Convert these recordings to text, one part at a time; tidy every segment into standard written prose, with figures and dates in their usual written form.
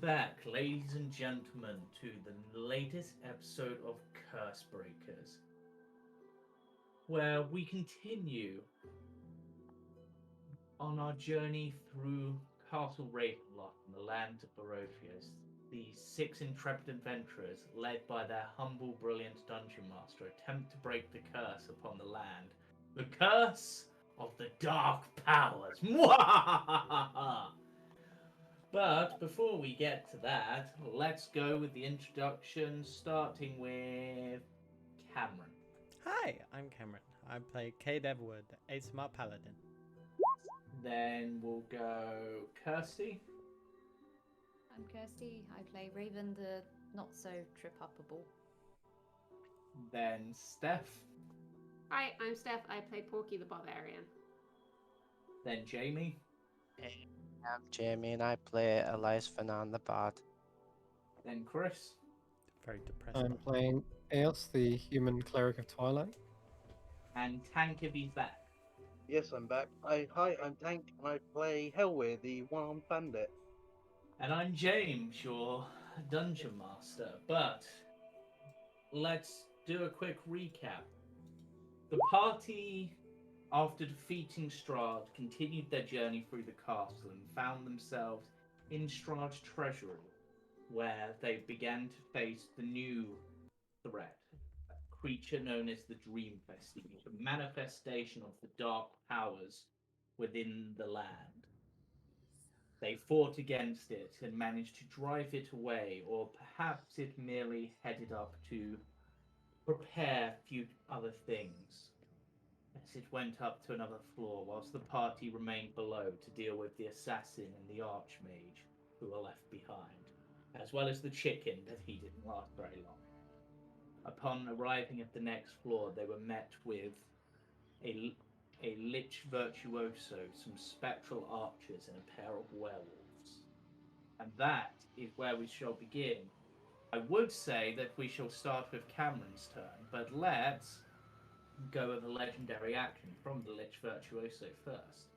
Welcome back, ladies and gentlemen, to the latest episode of Cursebreakers, where we continue on our journey through Castle Ravenloft and the land of Barotheus. The 6 intrepid adventurers, led by their humble, brilliant dungeon master, attempt to break the curse upon the land. The curse of the Dark Powers. Mwahahaha! But before we get to that, let's go with the introduction, starting with Cameron. Hi, I'm Cameron. I play Cade Everwood, a smart paladin. Then we'll go Kirsty. I'm Kirsty. I play Raven, the not so trip-uppable. Then Steph. Hi, I'm Steph. I play Porky the Barbarian. Then Jamie. Hey, I'm Jamie and I play Elias Fernand the Bard. Then Chris. Very depressing. I'm playing Eos, the human cleric of Twilight. And Tankaby's back. Yes, I'm back. Hi, I'm Tank, and I play Hellweir, the one-armed bandit. And I'm James, your dungeon master. But let's do a quick recap. The party, after defeating Strahd, continued their journey through the castle and found themselves in Strahd's treasury, where they began to face the new threat, a creature known as the Dream Vestige, a manifestation of the dark powers within the land. They fought against it and managed to drive it away, or perhaps it merely headed up to prepare few other things as it went up to another floor, whilst the party remained below to deal with the assassin and the archmage who were left behind, as well as the chicken, but he didn't last very long. Upon arriving at the next floor, they were met with a lich virtuoso, some spectral archers, and a pair of werewolves. And that is where we shall begin. I would say that we shall start with Cameron's turn, but let's go with a legendary action from the lich virtuoso first.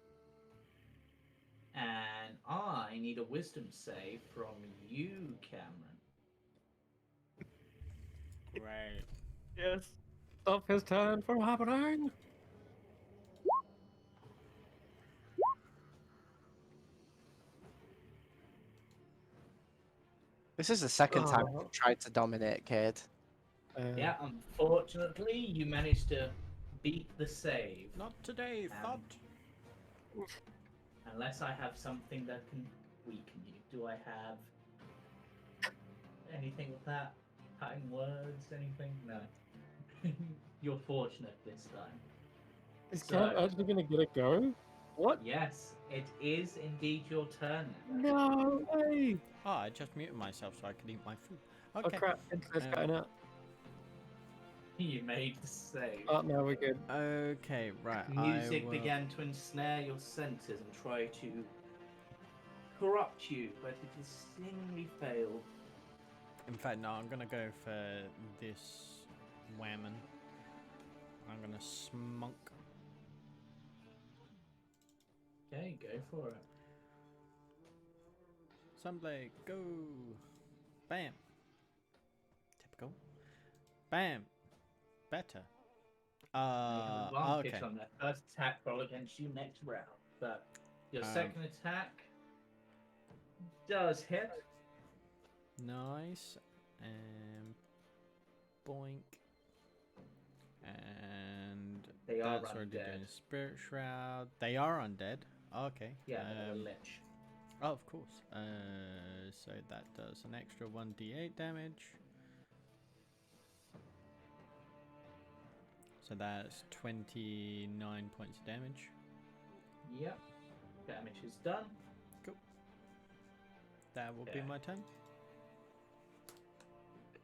And I need a wisdom save from you, Cameron. Right. Yes. Stop his turn from happening. This is the second time I've tried to dominate Cade. Yeah, unfortunately, you managed to beat the save. Not today, thought. Unless I have something that can weaken you. Do I have anything with that? Cutting words, anything? No. You're fortunate this time. Is Cam actually going to get a go? What? Yes, it is indeed your turn No way! Oh, I just muted myself so I could eat my food. Oh Okay. crap, Internet's cutting out. You made the save. Oh, no, we're good. Okay, right. Music began to ensnare your senses and try to corrupt you, but it has seemingly failed. In fact, no, I'm gonna go for this whammon. I'm gonna smunk. Okay, go for it. Sunblade, go! Bam! Typical. Bam! Better. You have advantage Okay. on that first attack roll against you next round, but your second attack does hit. Nice. Boink. And They are that's already undead. doing Spirit Shroud. They are undead. Okay. Yeah, they're a lich. Oh, of course. So that does an extra 1d8 damage. So that's 29 points of damage. Yep. Damage is done. Cool. That will be Okay. my turn.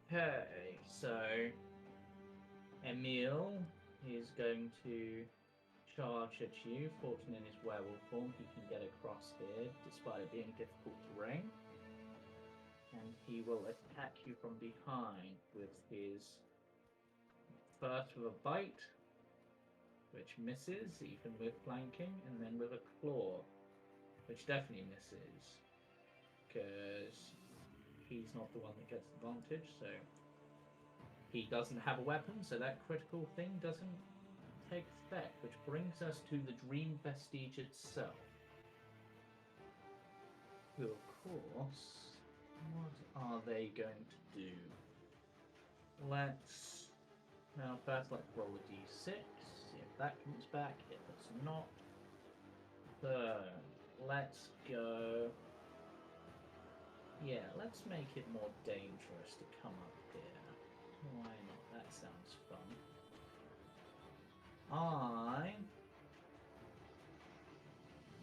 Okay, so Emil is going to charge at you. Fortunate in his werewolf form, he can get across here despite it being difficult terrain. And he will attack you from behind with his first with a bite, which misses even with flanking, and then with a claw, which definitely misses because he's not the one that gets advantage, so he doesn't have a weapon, so that critical thing doesn't take effect, which brings us to the Dream Vestige itself. Who, of course, what are they going to do? Now first let's roll a d6, see if that comes back, if it's not. So, let's go... Yeah, let's make it more dangerous to come up here. Why not? That sounds fun. I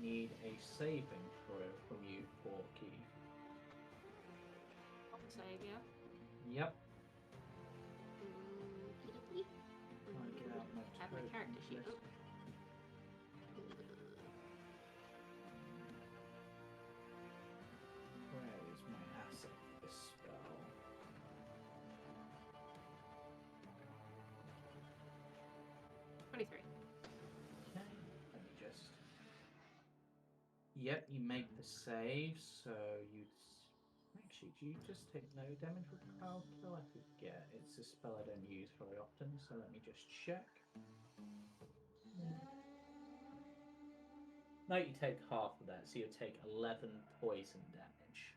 need a saving throw from you, Porky. Save, yeah. Yep. Okey-dokey. I get out my Have my token character sheet list. up. Where is my asset for this spell? 23. Okay, let me just... Yep, you make the save, so you... Actually, do you just take no damage with Power Kill? I forget. It's a spell I don't use very often, so let me just check. No, you take half of that, so you take 11 poison damage.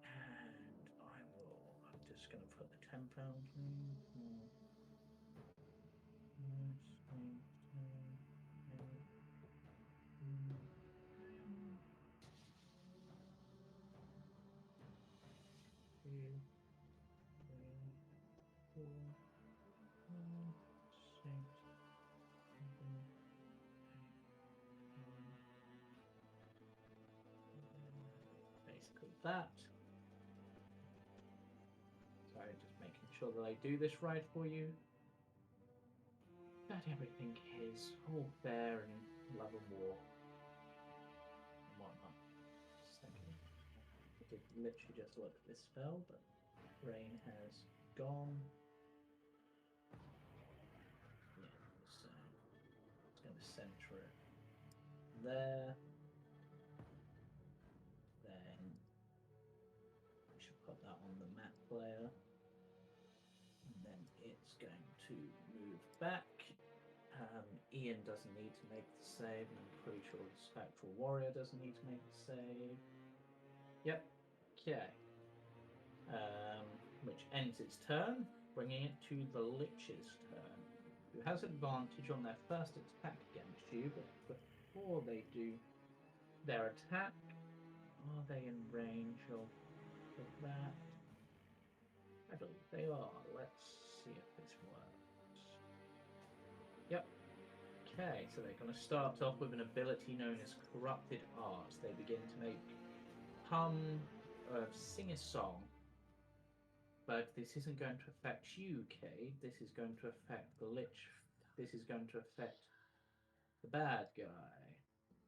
And I'm just going to put the 10 pound in. Basically that. Sorry, just making sure that I do this right for you. That everything is all fair and love and war and whatnot. Second, I did literally just look at this spell, but brain has gone. Yeah, so it's going to center it there. Then we should put that on the map player. And then it's going to move back. Ian doesn't need to make the save, and I'm pretty sure the Spectral Warrior doesn't need to make the save. Yep. Okay. Which ends its turn, bringing it to the Lich's turn, who has advantage on their first attack against you, but before they do their attack, are they in range of that? I believe they are. Let's see if this works. Yep. Okay, so they're going to start off with an ability known as Corrupted Art. They begin to sing a song. But this isn't going to affect you, Cade. This is going to affect the Lich. This is going to affect the bad guy,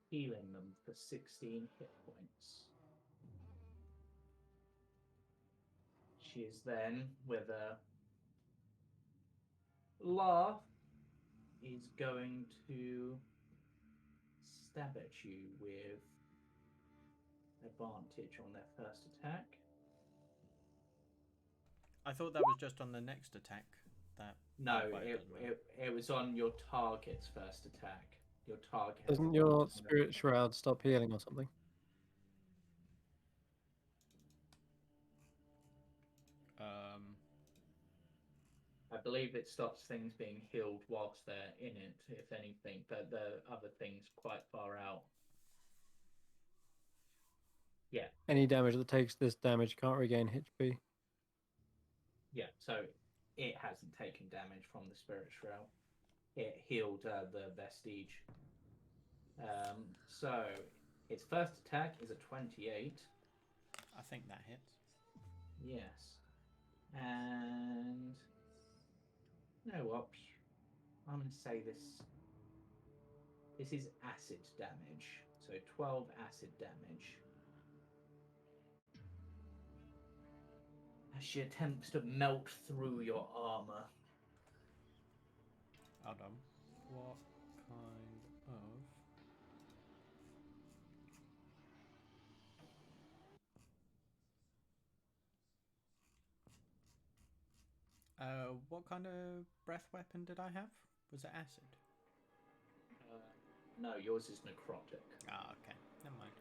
healing them for 16 hit points. She is then, with a laugh, is going to stab at you with advantage on their first attack. I thought that was just on the next attack. No, it was on your target's first attack. Your target. Doesn't your Spirit Shroud stop healing or something? I believe it stops things being healed whilst they're in it, if anything, but the other thing's quite far out. Yeah. Any damage that takes this damage can't regain HP. Yeah, so it hasn't taken damage from the Spirit Shroud. It healed the Vestige. So its first attack is a 28. I think that hits. Yes. And you know what? I'm going to say this. This is acid damage. So 12 acid damage. As she attempts to melt through your armor. Hold on. What kind of What kind of breath weapon did I have? Was it acid? No, yours is necrotic. Ah, okay. Never mind.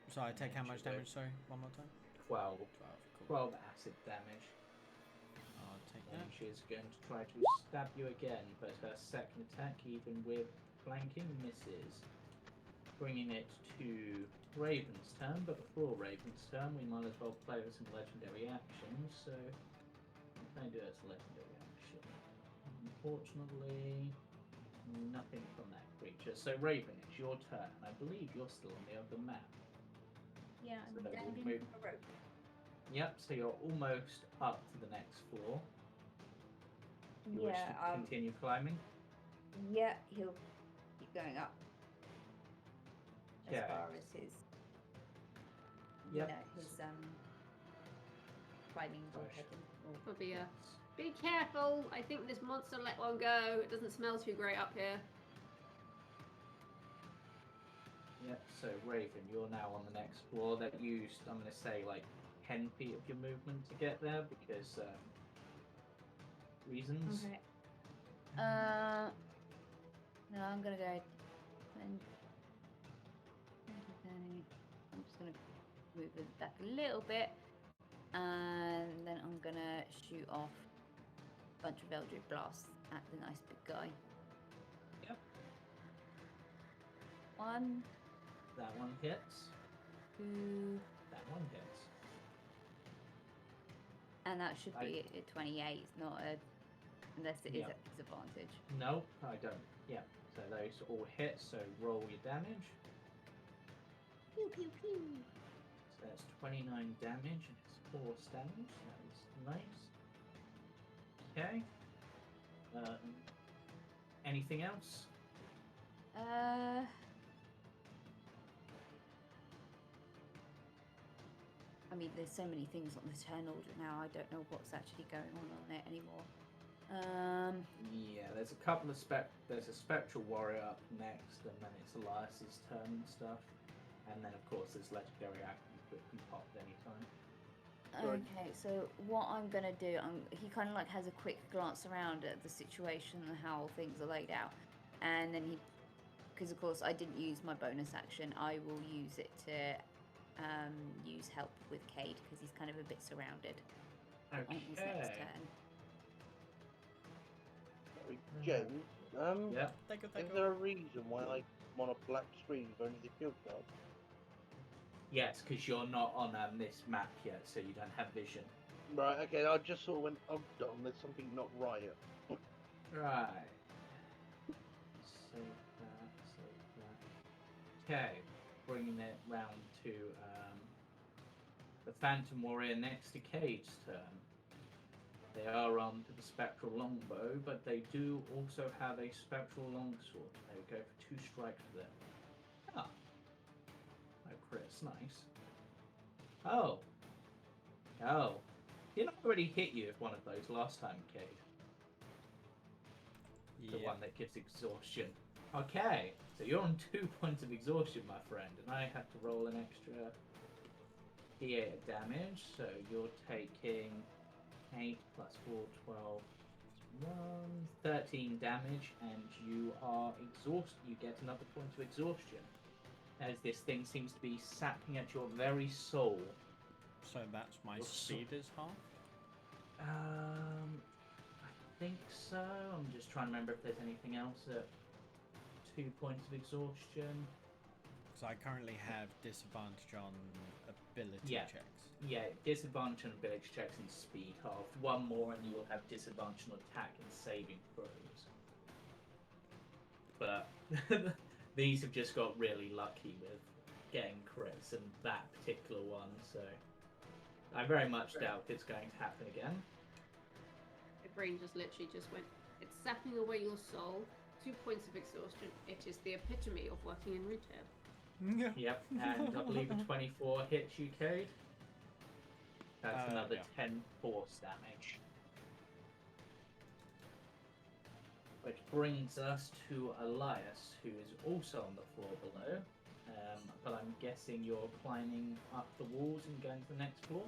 So I take how much damage, sorry? One more time? 12. 12, cool. 12 acid damage. I'll take And that. she's going to try to stab you again, but her second attack, even with flanking, misses. Bringing it to Raven's turn, but before Raven's turn, we might as well play with some legendary actions, so what can I do as a legendary action? Unfortunately, nothing from that creature. So Raven, it's your turn. I believe you're still on the other map. Yeah, I'm So that will dangling move- from a rope. Yep, so you're almost up to the next floor. You wish Yeah, to continue climbing? yeah, he'll keep going up. Okay. As far as his, Yep. his climbing or Gosh. heading. Will be be careful. I think this monster let one go. It doesn't smell too great up here. Yep, so Raven, you're now on the next floor. That used, I'm going to say, like 10 feet of your movement to get there because reasons. Okay. No, I'm gonna go. I'm just gonna move it back a little bit, and then I'm gonna shoot off a bunch of Eldritch blasts at the nice big guy. Yep. One, That one hits. two, That one hits. and that should be a 28. It's not a, unless it is Yep. at disadvantage. No, I don't. Yeah, so those all hit, so roll your damage. Pew pew pew. So that's 29 damage and it's force damage. That is nice. Okay. Anything else? I mean, there's so many things on the turn order now. I don't know what's actually going on it anymore. Yeah, there's a couple of there's a spectral warrior up next, and then it's Elias's turn and stuff. And then of course there's legendary actions that can pop at any time. Sorry. Okay, so what I'm gonna do, he kind of like has a quick glance around at the situation and how things are laid out, and then because of course I didn't use my bonus action, I will use it to use help with Cade because he's kind of a bit surrounded on his next Okay. turn. Jen, Yeah. Thank you, is thank you. there a reason why I want a black screen with only the field card? Yes, because you're not on this map yet, so you don't have vision. Right, okay, I just sort of went, oh, damn, there's something not right. Right. Save that. Okay, bringing it round to the Phantom Warrior next to Cade's turn. They are on to the Spectral Longbow, but they do also have a Spectral Longsword. They go for 2 strikes with it. Ah. No crits, nice. Oh. Oh. Didn't I already hit you with one of those last time, Cade? The Yeah. one that gives exhaustion. Okay, so you're on 2 points of exhaustion, my friend, and I have to roll an extra d8 of damage, so you're taking 8 plus 4, 12, 13 damage, and you are exhausted. You get another point of exhaustion, as this thing seems to be sapping at your very soul. So that's my Your speed is half? I think so. I'm just trying to remember if there's anything else at 2 points of exhaustion. Because I currently have disadvantage on ability Yeah. checks. Yeah, disadvantage on ability checks and speed half. One more and you will have disadvantage on attack and saving throws. But these have just got really lucky with getting crits and that particular one, so I very much doubt it's going to happen again. My brain just literally just went, it's sapping away your soul. 2 points of exhaustion. It is the epitome of working in retail. Yep, and I believe a 24 hits you, Cade. That's another yeah. 10 force damage. Which brings us to Elias, who is also on the floor below. But I'm guessing you're climbing up the walls and going to the next floor?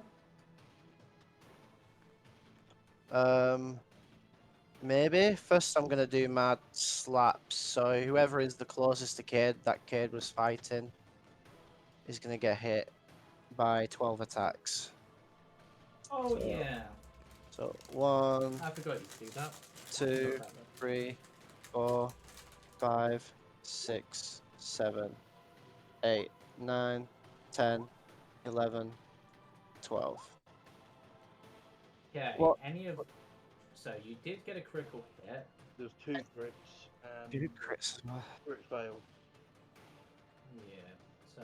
Maybe. First, I'm gonna do mad slaps. So whoever is the closest to Cade that Cade was fighting is gonna get hit by 12 attacks. Oh So- yeah, So 1, I forgot you could do that. 2, Forgot that. 3, 4, 5, 6, 7, 8, 9, 10, 11, 12. Okay, What? any of so you did get a critical hit. There's 2 crits and 2 crits. crits failed. Yeah. So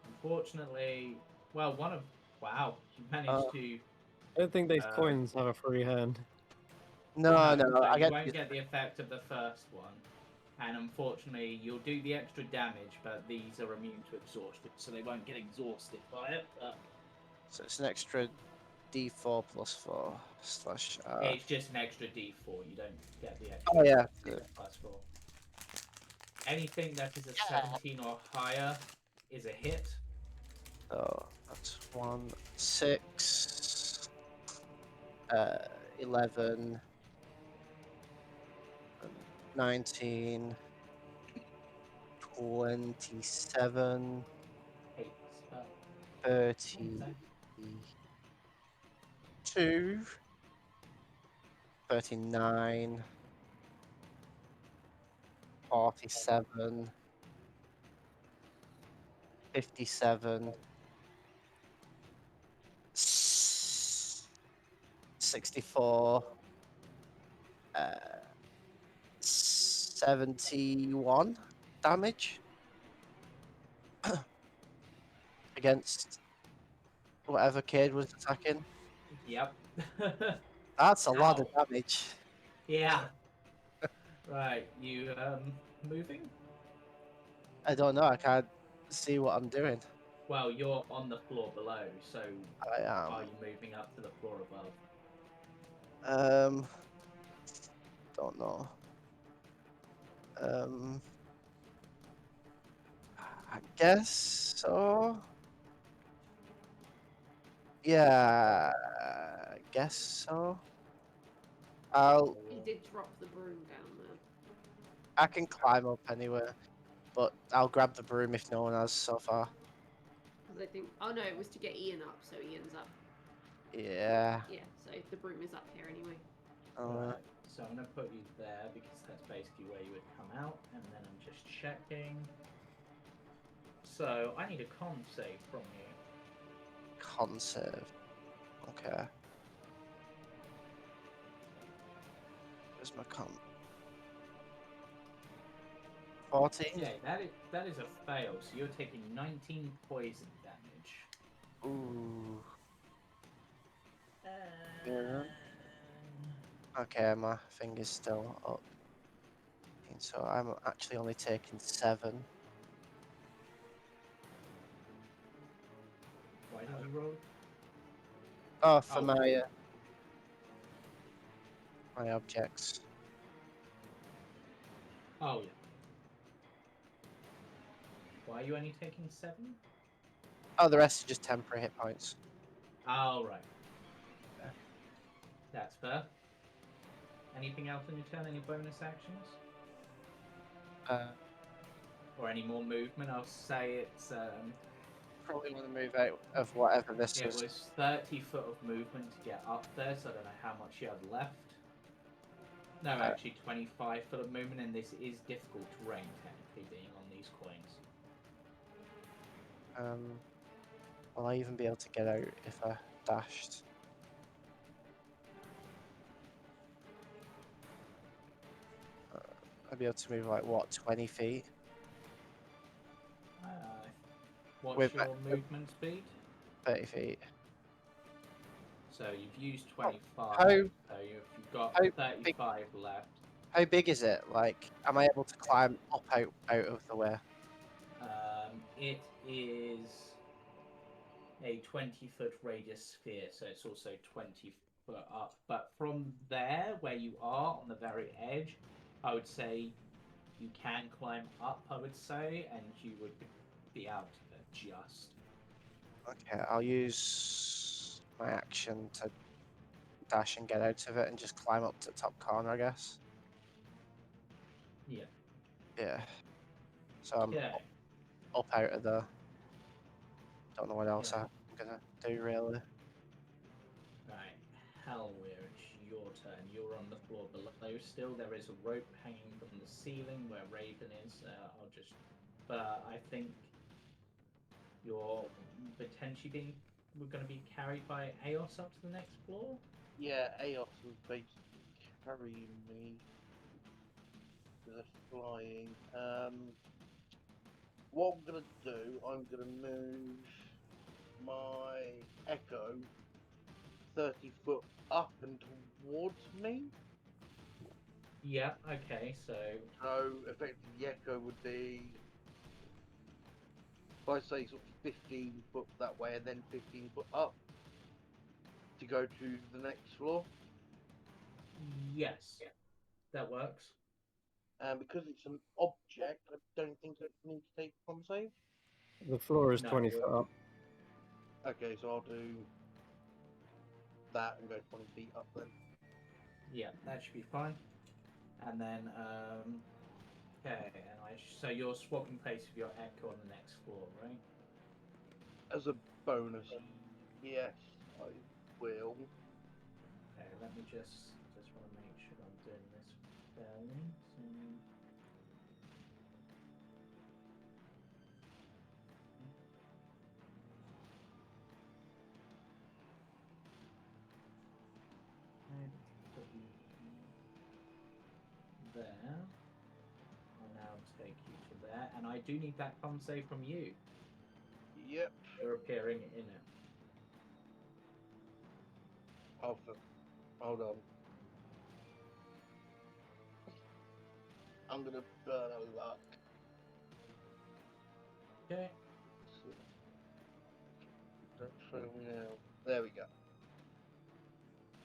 unfortunately, well, wow, you managed to. I don't think these Uh, coins have a free hand. No, no, so I you get won't get the effect of the first one, and unfortunately, you'll do the extra damage, but these are immune to exhaustion, so they won't get exhausted by it. But so it's an extra D4 plus 4 slash. it's just an extra D4. You don't get the extra. Oh yeah. Plus 4. Anything that is a 17 or higher is a hit. So that's 1, 6, 11, 19, 27, Hate spell. 32, 39, 47, 57, 64, 71 damage against whatever Cade was attacking. Yep. That's a lot of Ow. damage. Yeah. Right, you moving? I don't know. I can't see what I'm doing. Well, you're on the floor below, so I are am. you moving up to the floor above? Don't know. Um, I guess so. Yeah, I guess so. He did drop the broom down there. I can climb up anywhere, but I'll grab the broom if no one has so far. Because I think. Oh no, it was to get Ian up, so Ian's up. Yeah. Yeah, so the broom is up here anyway. Right, so I'm going to put you there because that's basically where you would come out, and then I'm just checking. So I need a con save from you. Conserve. Okay. Where's my con? 14? Okay, that is a fail, so you're taking 19 poison damage. Ooh. Yeah. Okay, my finger's still up. So I'm actually only taking 7. Why did you roll? Oh, for Oh. my objects. Oh, yeah. Why are you only taking 7? Oh, the rest are just temporary hit points. Oh, right. Yeah. That's fair. Anything else on your turn? Any bonus actions? Or any more movement? I'll say it's Probably want to move out of whatever this it is. was 30 foot of movement to get up there, so I don't know how much you have left. No, actually 25 foot of movement, and this is difficult terrain, technically, being on these coins. Will I even be able to get out if I dashed? I'd be able to move like what, 20 feet? What's With your movement speed? 30 feet. So you've used 25, how- so you've got how 35 left. How big is it? Like, am I able to climb up out of the way? It is a 20-foot radius sphere, so it's also 20 foot up. But from there, where you are on the very edge, I would say you can climb up, I would say, and you would be able to adjust. Okay, I'll use my action to dash and get out of it and just climb up to the top corner, I guess. Yeah. Yeah. So I'm Okay. up out of there. Don't know what else Yeah. I'm gonna do really. Right. Halwir, it's your turn. You're on the floor below still. There is a rope hanging from the ceiling where Raven is. But I think you're potentially we're going to be carried by Aos up to the next floor. Yeah, Aos was basically carrying me to the flying. What I'm gonna do, I'm gonna move my Echo 30 foot up and towards me. Yeah. Okay. So So effectively, the Echo would be, if I say sort of 15 foot that way and then 15 foot up to go to the next floor. yes, that works. And because it's an object, I don't think it needs to take con save. The floor is No, 20 we're- foot up. Okay, so I'll do that and go 20 feet up then. Yeah, that should be fine. And then okay, so you're swapping place with your Echo on the next floor, right? As a bonus, yes, I will. Okay, let me just want to make sure I'm doing this fairly. So... There. I'll now take you to there, and I do need that con save from you. Yep. You're appearing in it. Hold on. I'm gonna burn a luck. Okay. Don't fail me now. There we go.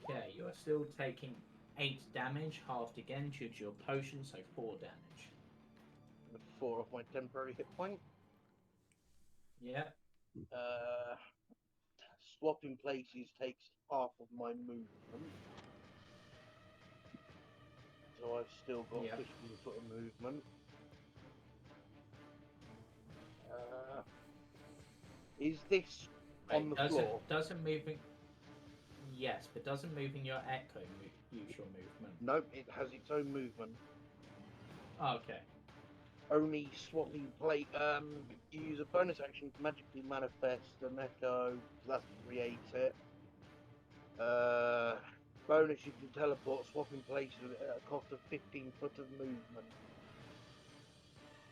Okay, you are still taking 8 damage, halved again due to your potion, so 4 damage. 4 off my temporary hit point. Yeah. Swapping places takes half of my movement. So I've still got 15 foot of movement. Is this on the floor? Doesn't moving. Yes, but doesn't moving your Echo use your movement? Nope, it has its own movement. Oh, okay. Only swapping plate. You use a bonus action to magically manifest an Echo. That's to create it. Bonus, you can teleport, swapping places with it at a cost of 15 foot of movement.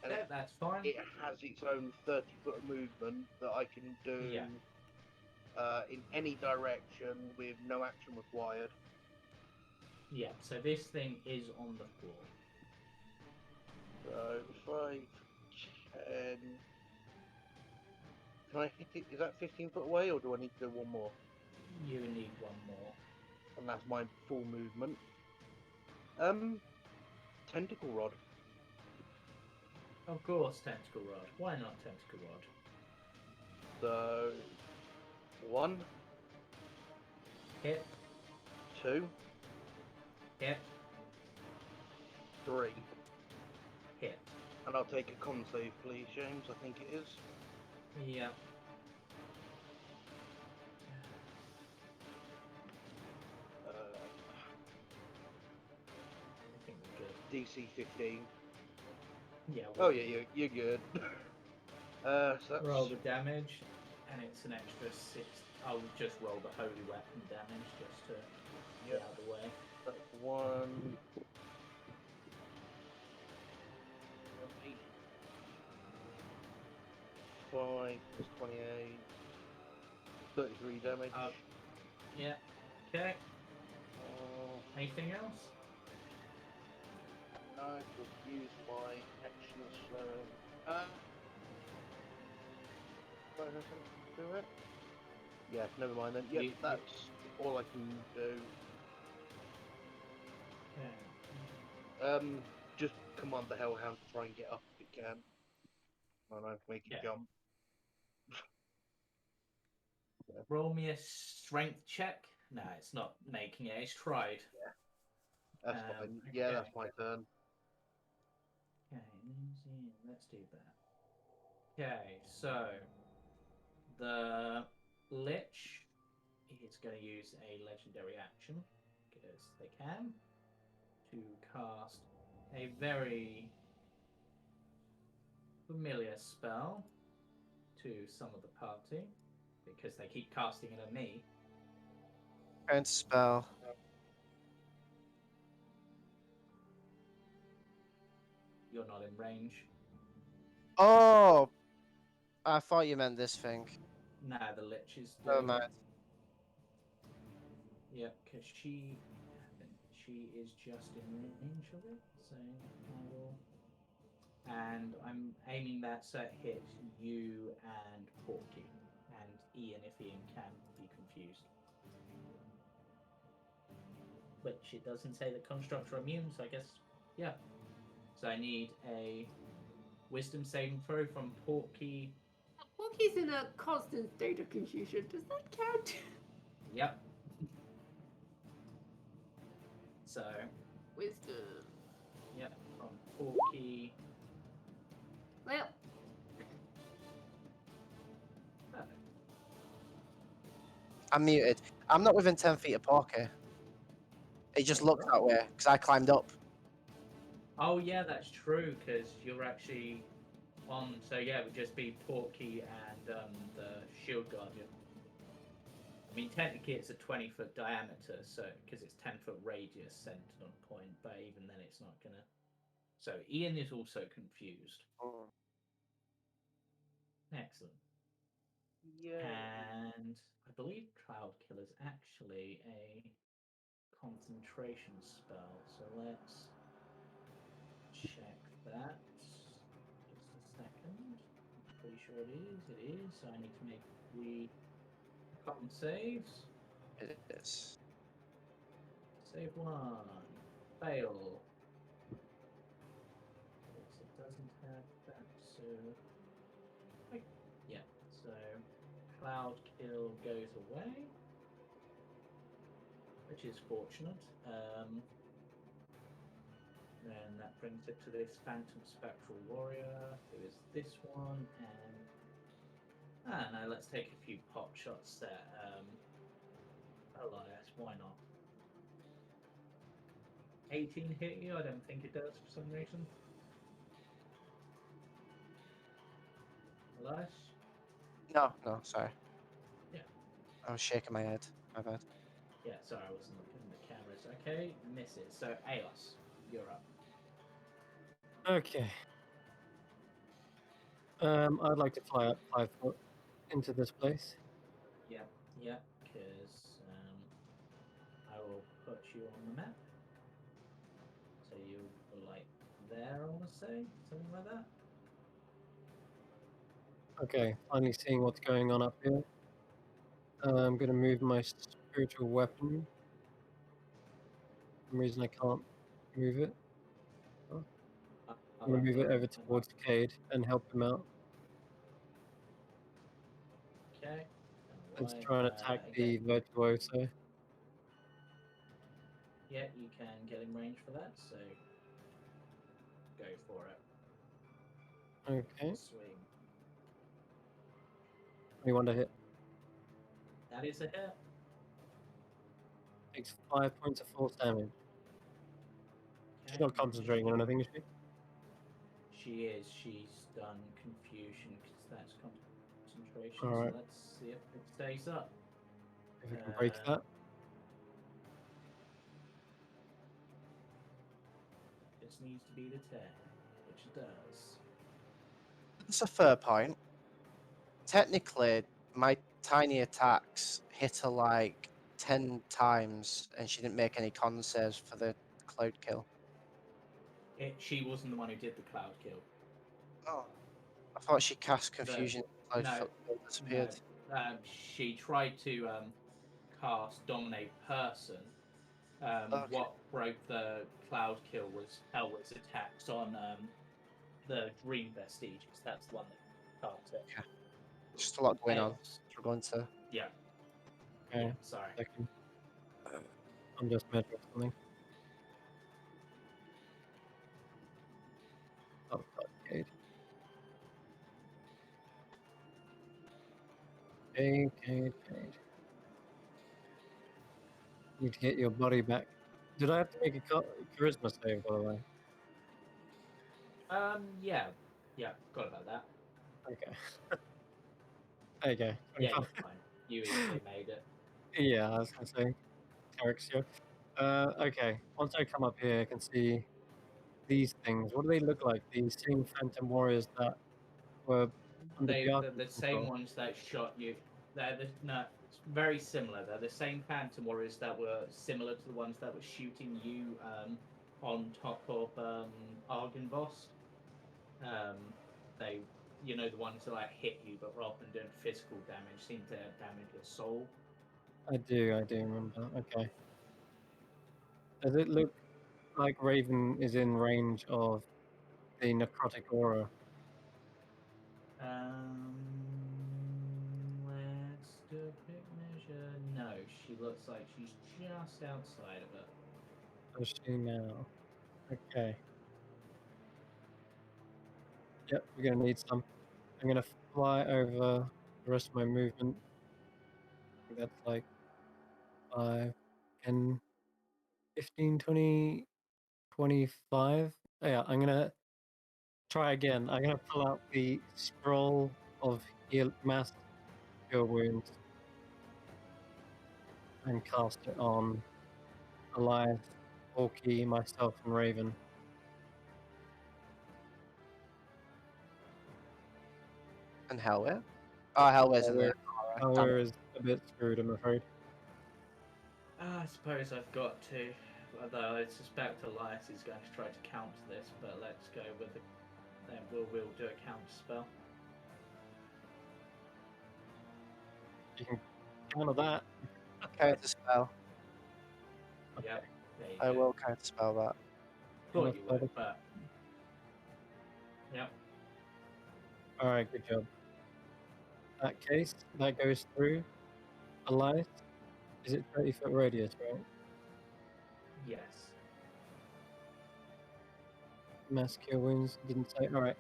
And Yeah, that's fine. it has its own 30 foot of movement that I can do in any direction with no action required. Yeah, so this thing is on the floor. So 5, 10. Can I hit it? Is that 15 foot away, or do I need to do one more? You need one more. And that's my full movement. Tentacle rod. Of course, Tentacle Rod. Why not Tentacle Rod? So 1, Hit, 2, hit, 3. hit. And I'll take a con save, please, James. I think it is. Yeah. I think we're good. DC 15. Yeah. Oh yeah, you're good. So that's Roll the damage, and it's an extra 6. I'll just roll the holy weapon damage just to get out of the way. that's 1. 5 plus 28. 33 damage. Yeah. Okay. Anything else? I could use my action slow. Do I have something to do it? Yeah, never mind then. Yep, that's all I can do. Okay. Just command the Hellhound to try and get up if it can. And I make it jump. Roll me a strength check. No, it's not making it. It's tried. That's fine. Yeah, okay. that's my turn. Okay, let's do that. Okay, so the Lich is going to use a legendary action because they can to cast a very familiar spell to some of the party because they keep casting it at me. Going to spell. You're not in range. Oh, I thought you meant this thing. Nah, the Lich is Oh doing my. it. Yep, because she is just in range of it, so I will. And I'm aiming that so it hits you and Porky, and Ian if Ian can be confused. Which it doesn't say that constructs are immune, so I guess, yeah. So I need a wisdom saving throw from Porky. Porky's in a constant state of confusion. Does that count? Yep. So, Wisdom. yep, from Porky. Well, Perfect. I'm muted. I'm not within 10 feet of Porky. It just looked that way because I climbed up. Oh yeah, that's true because you're actually on. So yeah, it would just be Porky and the Shield Guardian. I mean, technically it's a 20-foot diameter, so because it's 10-foot radius centered on a point, but even then it's not gonna. So Ian is also confused. Excellent. Yeah. And I believe Cloud Kill is actually a concentration spell. So let's check that. Just a second. I'm pretty sure it is. It is. So I need to make 3 con saves. It is. Save 1. Fail. Yes, it doesn't have that. So, yeah. So Cloud Kill goes away, which is fortunate. Then that brings it to this Phantom Spectral Warrior, who is this one, and no, let's take a few pot shots at Elias. Why not? 18 hit you? I don't think it does for some reason. Elias? No, sorry. Yeah. I was shaking my head. My bad. Yeah, sorry, I wasn't looking at the cameras. Okay, misses. So, Aos, you're up. Okay. I'd like to fly up 5 foot into this place. Yeah, because I will put you on the map. So you were like there, I want to say, something like that. Okay, finally seeing what's going on up here. I'm going to move my spiritual weapon. For some reason I can't move it. I'm going to move it over towards Cade and help him out. Okay. Let's try and attack the Again, virtuoso. yeah, you can get in range for that, so go for it. Okay, Swing. 21 to hit. That is a hit. Takes 5 points of force damage. She's Okay. not concentrating on anything, is she? She is. She's done confusion because that's concentration. All right. So let's see if it stays up. If we can break that. Just needs to be the 10, which it does. That's a fair point. Technically, my tiny attacks hit her like 10 times, and she didn't make any con saves for the cloud kill. She wasn't the one who did the cloud kill. Oh, I thought she cast confusion. Cloud no, disappeared. No, she tried to cast Dominate Person. Okay. What broke the cloud kill was Hellwit's attacks on the Dream Vestiges. That's the one that can't it. Okay. Just a lot going on. Chaos. Struggling to. Yeah. Okay. Yeah, sorry. Second. I'm just measuring something. Oh, Cade. Cade. Need to get your body back. Did I have to make a charisma save, by the way? Yeah. Yeah, forgot about that. Okay. There you go. Yeah, 25. you're fine. You easily made it. Yeah, I was gonna say. Character. Okay. Once I come up here, I can see these things. What do they look like? The same Phantom Warriors that were under the They're the Arctic same control. ones that shot you. No, it's very similar. They're the same Phantom Warriors that were similar to the ones that were shooting you on top of Argynvost. They, the ones that like hit you, but rather than doing physical damage, seem to damage your soul. I do remember. Okay. Does it look like Raven is in range of the necrotic aura? Let's do a quick measure. No, she looks like she's just outside of it. Does she now? Okay. Yep, we're gonna need some. I'm gonna fly over the rest of my movement. I think that's like 5, 10, 15, 20, 25. Oh, yeah, I'm gonna try again. I'm gonna pull out the scroll of mass cure wounds and cast it on Elias, Orky, myself, and Raven. And Hellware? Oh, Hellware's in there. Hellware is a bit screwed, I'm afraid. I suppose I've got to. Although I suspect Elias is going to try to counter this, but let's go with the. Then we'll do a counter spell. You can counter that. Counter spell. Yep. There you I go. will counter spell that. Thought you would, but. Yep. Alright, good job. That case, that goes through. Elias, is it 30-foot radius, right? Yes. Mass cure wounds, didn't say. Alright.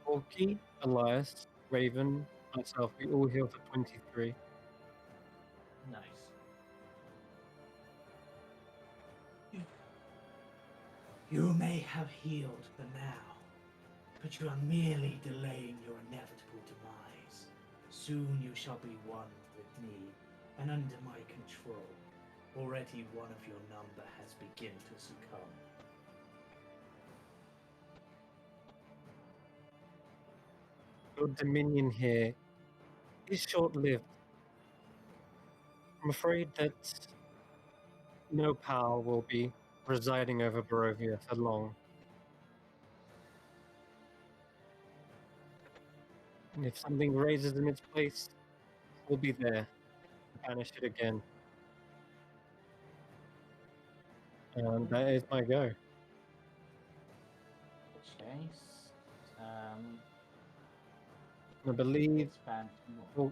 Orky, Elias, Raven, myself, we all heal for 23. Nice. You may have healed for now, but you are merely delaying your inevitable demise. Soon you shall be one with me and under my control. Already one of your number has begun to succumb. Your dominion here is short-lived. I'm afraid that no power will be residing over Barovia for long. And if something raises in its place, we'll be there to banish it again. And that is my go. Chase. I believe, It's Phantom. well,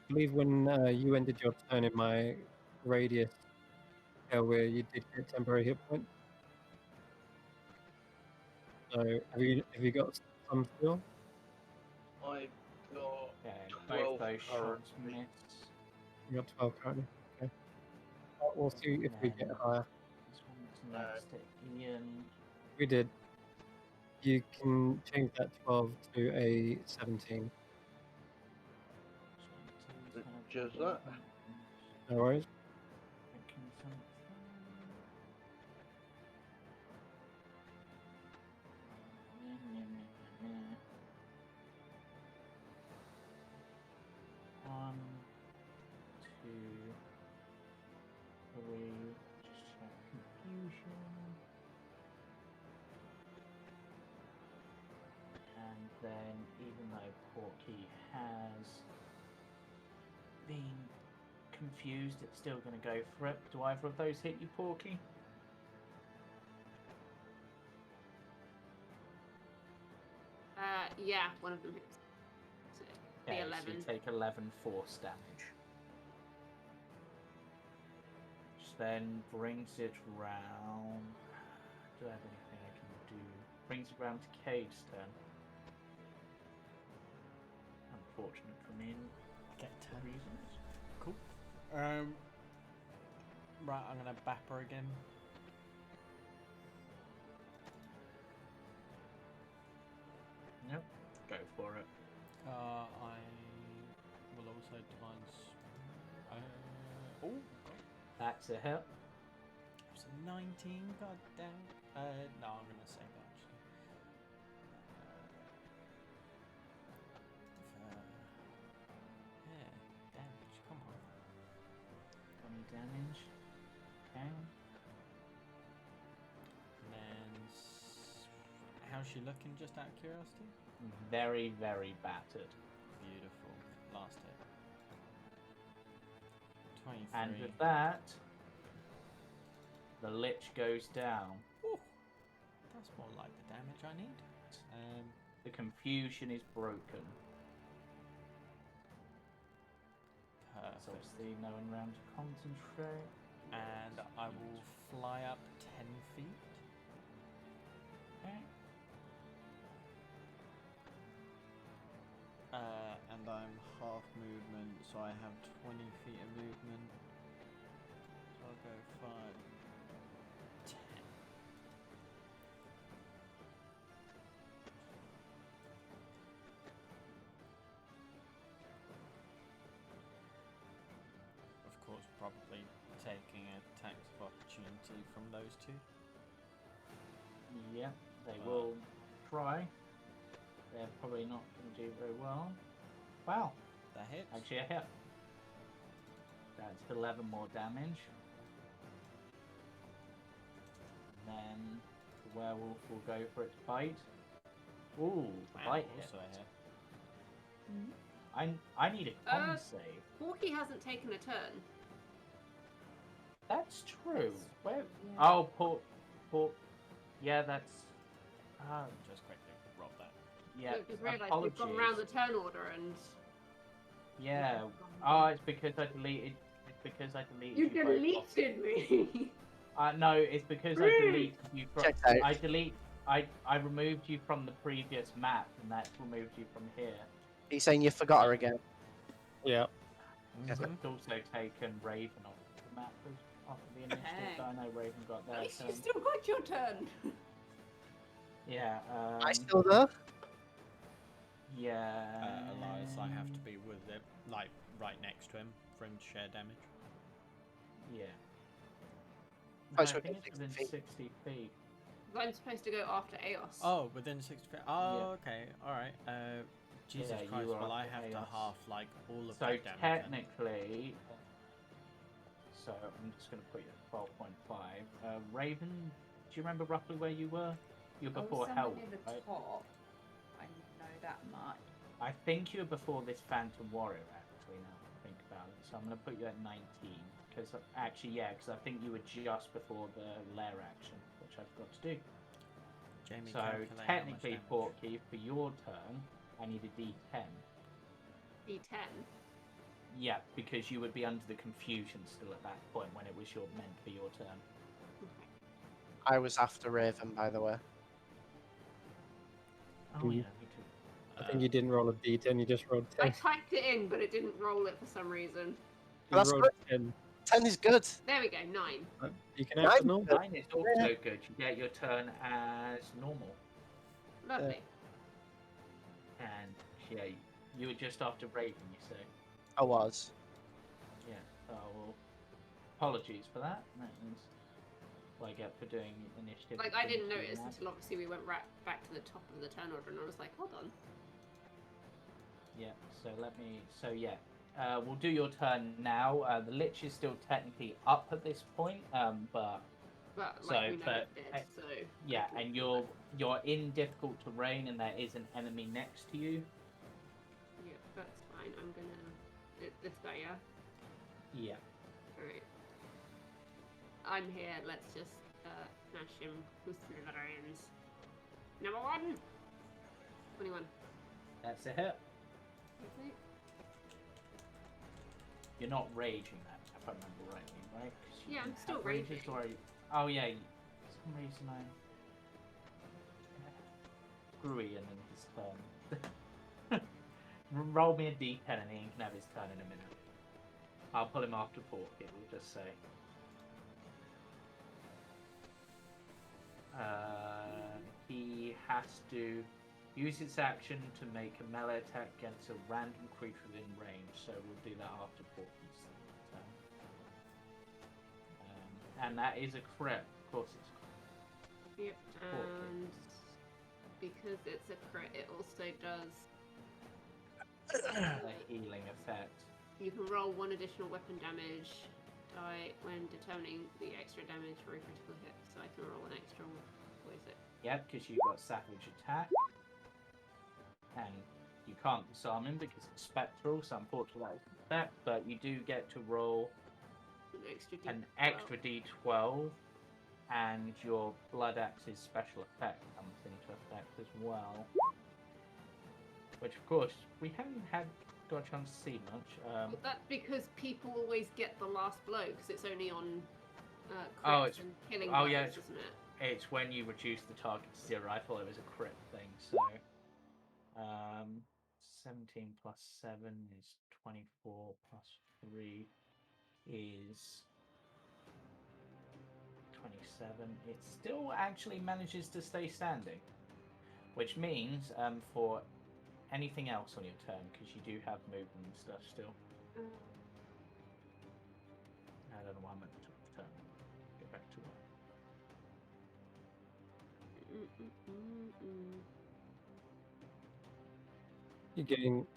I believe when you ended your turn in my radius, where you did get temporary hit point. So have you got some still? I've got Okay, 12 both those shots currently. miss. You got 12 currently. Okay. We'll see if we get higher. This one's next to Ian. We did. You can change that 12 to a 17. Just that. No worries. Thinking something. One, two, three. Just check confusion. And then, even though Porky has been confused, it's still going to go for it. Do either of those hit you, Porky? Yeah, one of them hits. So, the Okay, 11. so you take 11 force damage. then brings it round. Do I have anything I can do? Brings it round to Cade's turn. Unfortunate for me. Get turn. Reasons. Cool. Right, I'm gonna bap her again. Yep. Go for it. I will also divine. Oh, God. That's a hit. It's a 19. God damn. No, I'm gonna save that actually. Yeah, damage. Come on. 20 damage. Okay. And then, how's she looking? Just out of curiosity. Very, very battered. Beautiful. Last hit. 23. And with that, the Lich goes down. Ooh, that's more like the damage I need. The confusion is broken. Perfect. It's obviously no one round to concentrate. And I will fly up 10 feet. Okay. And I'm half movement, so I have 20 feet of movement. So I'll go 5, 10. Of course, probably taking attacks of opportunity from those two. Yeah, they will try. They're probably not going to do very well. Wow, That hits. actually a hit. That's 11 more damage. And then the werewolf will go for its bite. Ooh, the And bite hit. also a hit. I need a con save. Porky hasn't taken a turn. That's true. Where? Yeah. Oh, port. Yeah, that's. Just quickly roll that. Yeah. We've realised we've Apologies. gone round the turn order and... Yeah. Oh, it's because I deleted. It's because I deleted. You both off. deleted me! No, it's because I Rude. deleted you from. Check out. I removed you from the previous map, and that's removed you from here. He's saying you forgot her again. Yeah. It's also taken Raven off the map after the initiative. Hey. So I know Raven got At their least turn. you still got your turn! Yeah. I still there? Yeah. Elias, I have to be with it, like right next to him for him to share damage. Yeah. Oh, No, so I think it's it's within 60 60 feet. I'm supposed to go after Eos. Oh, within 60 feet. Oh, Yeah. okay. Alright. Jesus Yeah, you Christ, are well, I after have to Chaos. half, like, all of So that damage. then. technically, so I'm just going to put you at 12.5. Raven, do you remember roughly where you were? You were before somewhere Hell, near the right? top. I know that much. I think you were before this Phantom Warrior, actually, now that I think about it. So I'm going to put you at 19. Because, actually, yeah, because I think you were just before the lair action, which I forgot to do. Jamie, So calculate how much technically, damage. Porky, for your turn, I need a D10. D10. Yeah, because you would be under the confusion still at that point when it was meant to be your turn. Okay. I was after Raven, by the way. Oh Mm. yeah, me too. I think you didn't roll a d10, you just rolled I 10. typed it in, but it didn't roll it for some reason. You That's rolled good. 10. 10 is good. There we go, 9. You can act as Nine. normal. 9 is also good. You get your turn as normal. Lovely. And yeah, you were just after Raven, you say? I was. Yeah. Oh, well, apologies for that. That is what I get for doing initiative. Like, I didn't between notice two until obviously we went back to the top of the turn order, and I was like, hold on. Yeah, so let me. So, yeah. We'll do your turn now. The Lich is still technically up at this point, but But, So, like, we know but- it's dead, so... yeah, I can- and you're in difficult terrain, and there is an enemy next to you. Yeah, that's fine. I'm gonna... This guy, yeah? Yeah. Alright. I'm here. Let's just smash him with smithereens. Number 1! 21. That's a hit. Okay. You're not raging that, if I remember rightly, right? Because you Yeah, I'm didn't still have ranges, raging. or oh yeah, for some reason I grew Ian in his turn. Roll me a d10 and Ian can have his turn in a minute. I'll pull him after Porky, we'll just say. He has to use its action to make a melee attack against a random creature within range, so we'll do that after Porky's turn. And that is a crit, of course it's Yep, Porky. and because it's a crit, it also does. A healing effect. You can roll 1 additional weapon damage die when determining the extra damage for a critical hit. So I can roll an extra one. What is it? Yep, because you've got Savage Attack. And you can't disarm him because it's spectral, so unfortunately that is an effect, but you do get to roll An an extra D12. extra d12, and your Blood Axe's special effect comes into effect as well. Which, of course, we haven't got a chance to see much. Well, that's because people always get the last blow, because it's only on crits Oh, it's- and killing oh, blows, yeah, isn't it? It's when you reduce the target to 0. I thought it was a crit thing, so... 17 plus 7 is 24 plus 3 is 27. It still actually manages to stay standing, which means for anything else on your turn, because you do have movement and stuff still. I don't know why I'm at the top of the turn. Get back to work. You gain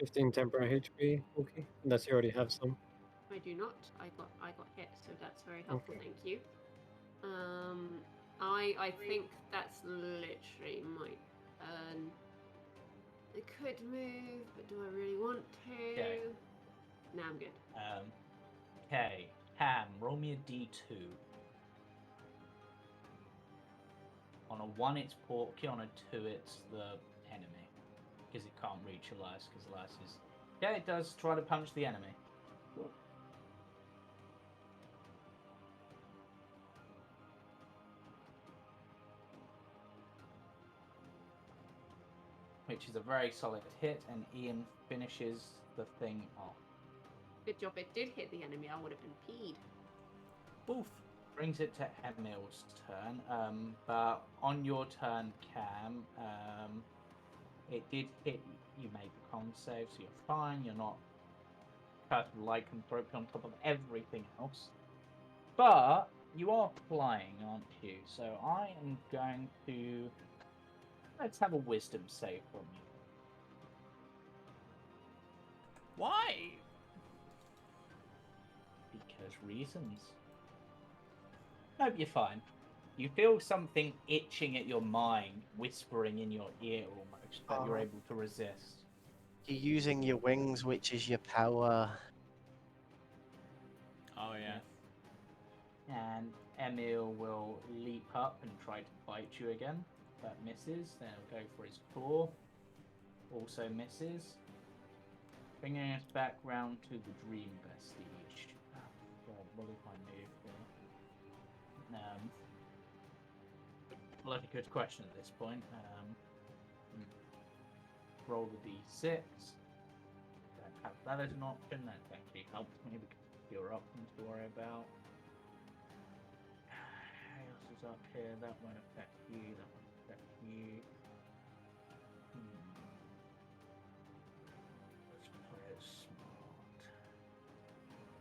15 temporary HP, okay? Unless you already have some. I do not. I got hit, so that's very helpful. Okay. Thank you. I think that's literally my turn. I could move, but do I really want to? Okay. Nah, I'm good. Okay. Cam, roll me a d2. On a 1, it's Porky. On a 2, it's the enemy. Because it can't reach Elias, because Elias is... Yeah, it does try to punch the enemy. Which is a very solid hit, and Ian finishes the thing off. Good job it did hit the enemy. I would have been peed. Boof! Brings it to Emil's turn. But on your turn, Cam, it did hit you. You made the con save, so you're fine. You're not kind of lycanthropic on top of everything else. But you are flying, aren't you? So I am going to... Let's have a wisdom save from you. Why? Because reasons. Nope, you're fine. You feel something itching at your mind, whispering in your ear almost, but you're able to resist. You're using your wings, which is your power. Oh yeah. And Emil will leap up and try to bite you again. That misses. Then he'll go for his claw. Also misses. Bringing us back round to the Dream Vestige. Oh, God, what is my move here? Bloody good question at this point. Roll the d6. Don't have that as an option. That actually helps me because you're up to worry about. What else is up here? That won't affect you. That won't affect you. Let's play it smart.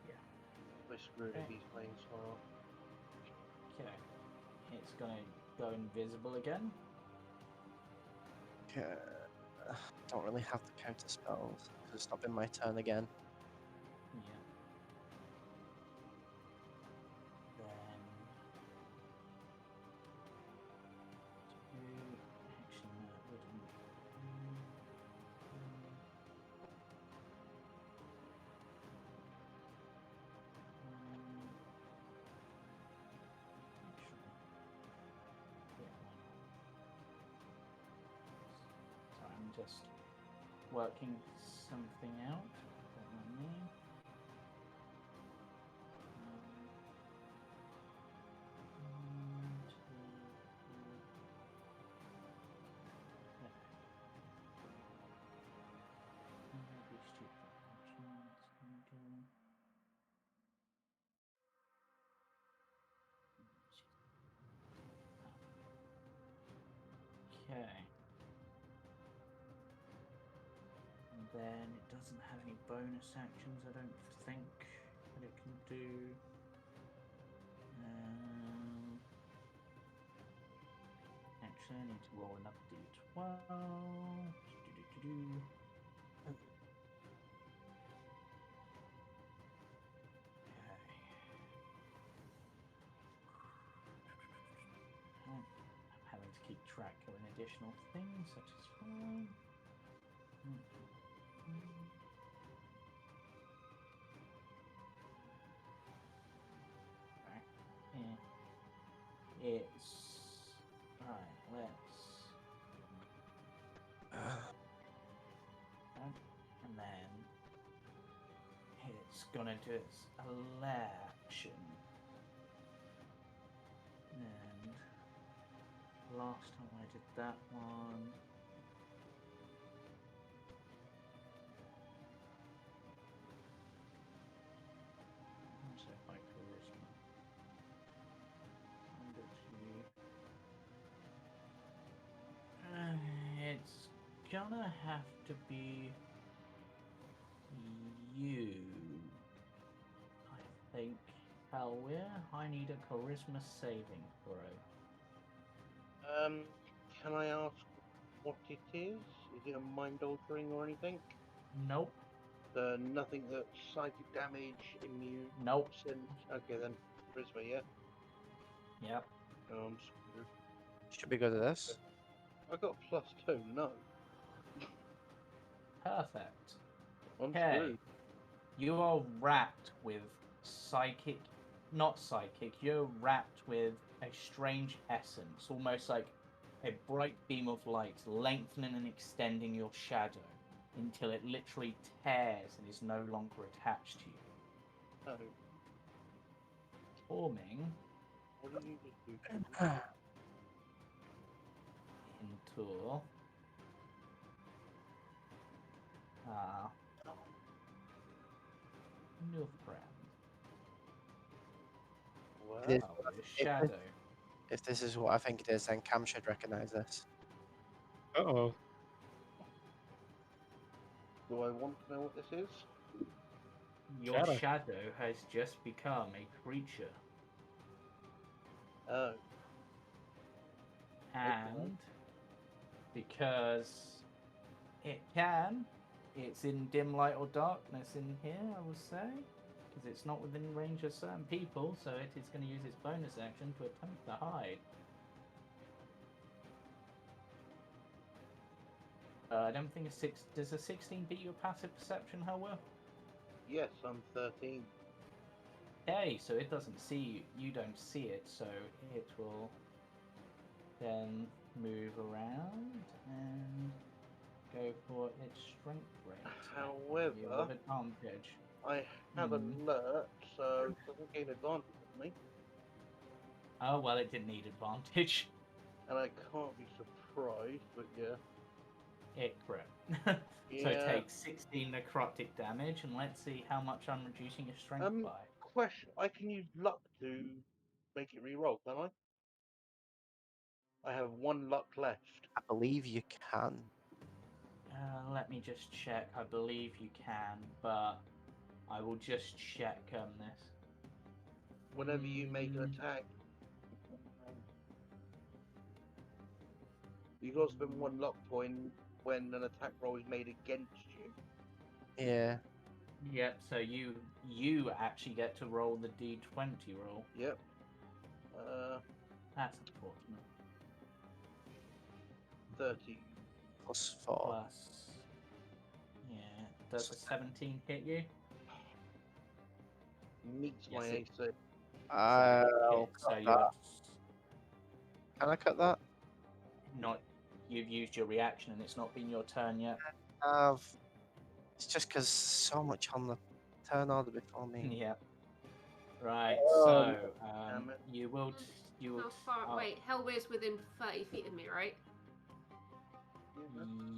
Yeah. We're screwed if he's playing smart. Okay. It's gonna go invisible again. Okay. Don't really have the counter spells because it's not been my turn again. Yeah. Then actually that wouldn't. So I'm just working something out. What I mean. Okay. And then it doesn't have any bonus actions, I don't think, that it can do. Actually, I need to roll another d12. Do-do-do-do. I'm having to keep track of an additional thing, such as fine. Right. Yeah. It's right. Let's and then it's gonna do its election. And last time I did that one. So if I charisma. Under two. It's gonna have to be you. I think. Halwir, I need a charisma saving throw. Can I ask what it is? Is it a mind altering or anything? Nope. Nothing that psychic damage, immune. Nope. Okay then, charisma, yeah. Yep. Oh, I'm screwed. Should be good at this. I got +2. No, Perfect. I'm Okay. screwed. You are wrapped with not psychic, you're wrapped with a strange essence, almost like a bright beam of light lengthening and extending your shadow until it literally tears and is no longer attached to you. Oh, Forming what did you just do? into new friend. What? It is- Oh, with a shadow. If this is what I think it is, then Cam should recognise this. Uh-oh. Do I want to know what this is? Your Shadow. shadow has just become a creature. Oh, And because it's in dim light or darkness in here, I will say, because it's not within range of certain people, so it is going to use its bonus action to attempt to hide. I don't think does a 16 beat your passive perception, Helwer? yes, I'm 13. Okay, so it doesn't see you. You don't see it, so it will then move around and go for its strength rate. However, with advantage. I have alert, so it doesn't gain advantage on me, Oh well, it didn't need advantage. and I can't be surprised. But yeah, It crit. yeah. So it takes 16 necrotic damage, and let's see how much I'm reducing your strength by. Question: I can use luck to make it reroll, can I? I have 1 luck left. I believe you can. Let me just check. I believe you can, but I will just check this. Whenever you make an attack, you got to spend 1 luck point when an attack roll is made against you. Yeah. Yep. So you actually get to roll the d20 roll. Yep. That's unfortunate. 30. +4. Plus, yeah. Does a 17 hit you? Meets Yes, my it- AC. I'll So cut you that. have Can I cut that? not. You've used your reaction, and it's not been your turn yet. It's just because so much on the turn order before me. Yep. Right. Oh, So damn it. you will. How far? Wait, Hellweir's within 30 feet of me, right?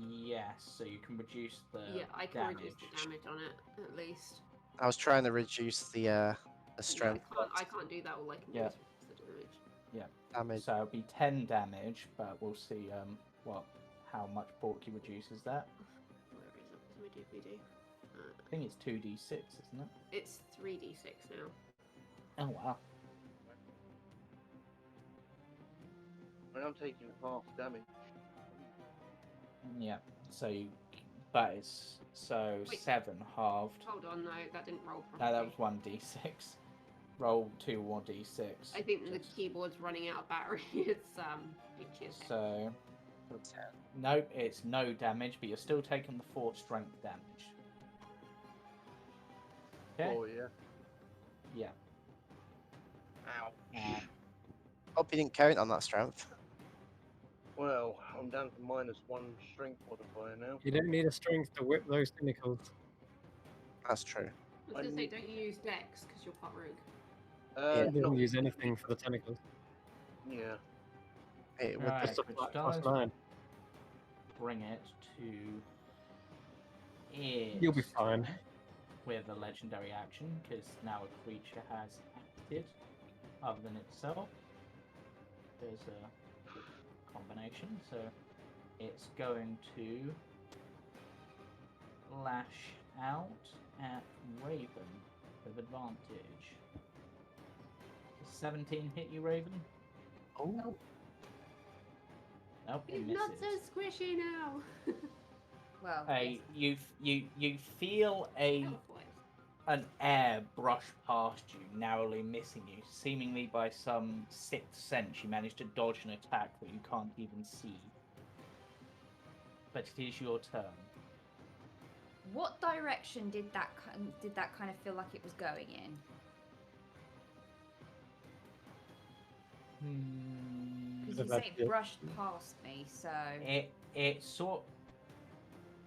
Yes. So you can reduce the Yeah, I can damage. reduce the damage on it at least. I was trying to reduce the Yeah, strength I can't do that. All I can do Yeah. is reduce the damage. damage. So it'll be 10 damage, but we'll see what? How much Porky reduces that? Where is it? We do. I think it's 2d6, isn't it? It's 3d6 now. Oh wow. And I'm taking half damage. Yeah. So you, but it's so Wait. 7 halved. Hold on, no, that didn't roll No, properly. that was 1d6. Roll 2 more d6. I think the Just- keyboard's running out of battery. It's glitchy. So, nope, it's no damage, but you're still taking the 4 strength damage. Okay. Oh yeah. Yeah. Ouch. Hope you didn't count on that strength. Well, I'm down to -1 strength modifier now. You don't need a strength to whip those tentacles. That's true. I was going to say, don't you use Dex because you're part rogue? You Yeah. didn't use anything for the tentacles. Yeah. It would Right, Just a which flat does +9. bring it to its You'll be fine. turn with a legendary action, because now a creature has acted other than itself. There's a combination, so it's going to lash out at Raven with advantage. Does 17 hit you, Raven? Oh. Nope, it He's misses. not so squishy now. Well, You feel an air brush past you, narrowly missing you. Seemingly by some sixth sense, you managed to dodge an attack that you can't even see. But it is your turn. what direction did that kind of feel like it was going in? Because you About say it it. brushed past me, so It sort.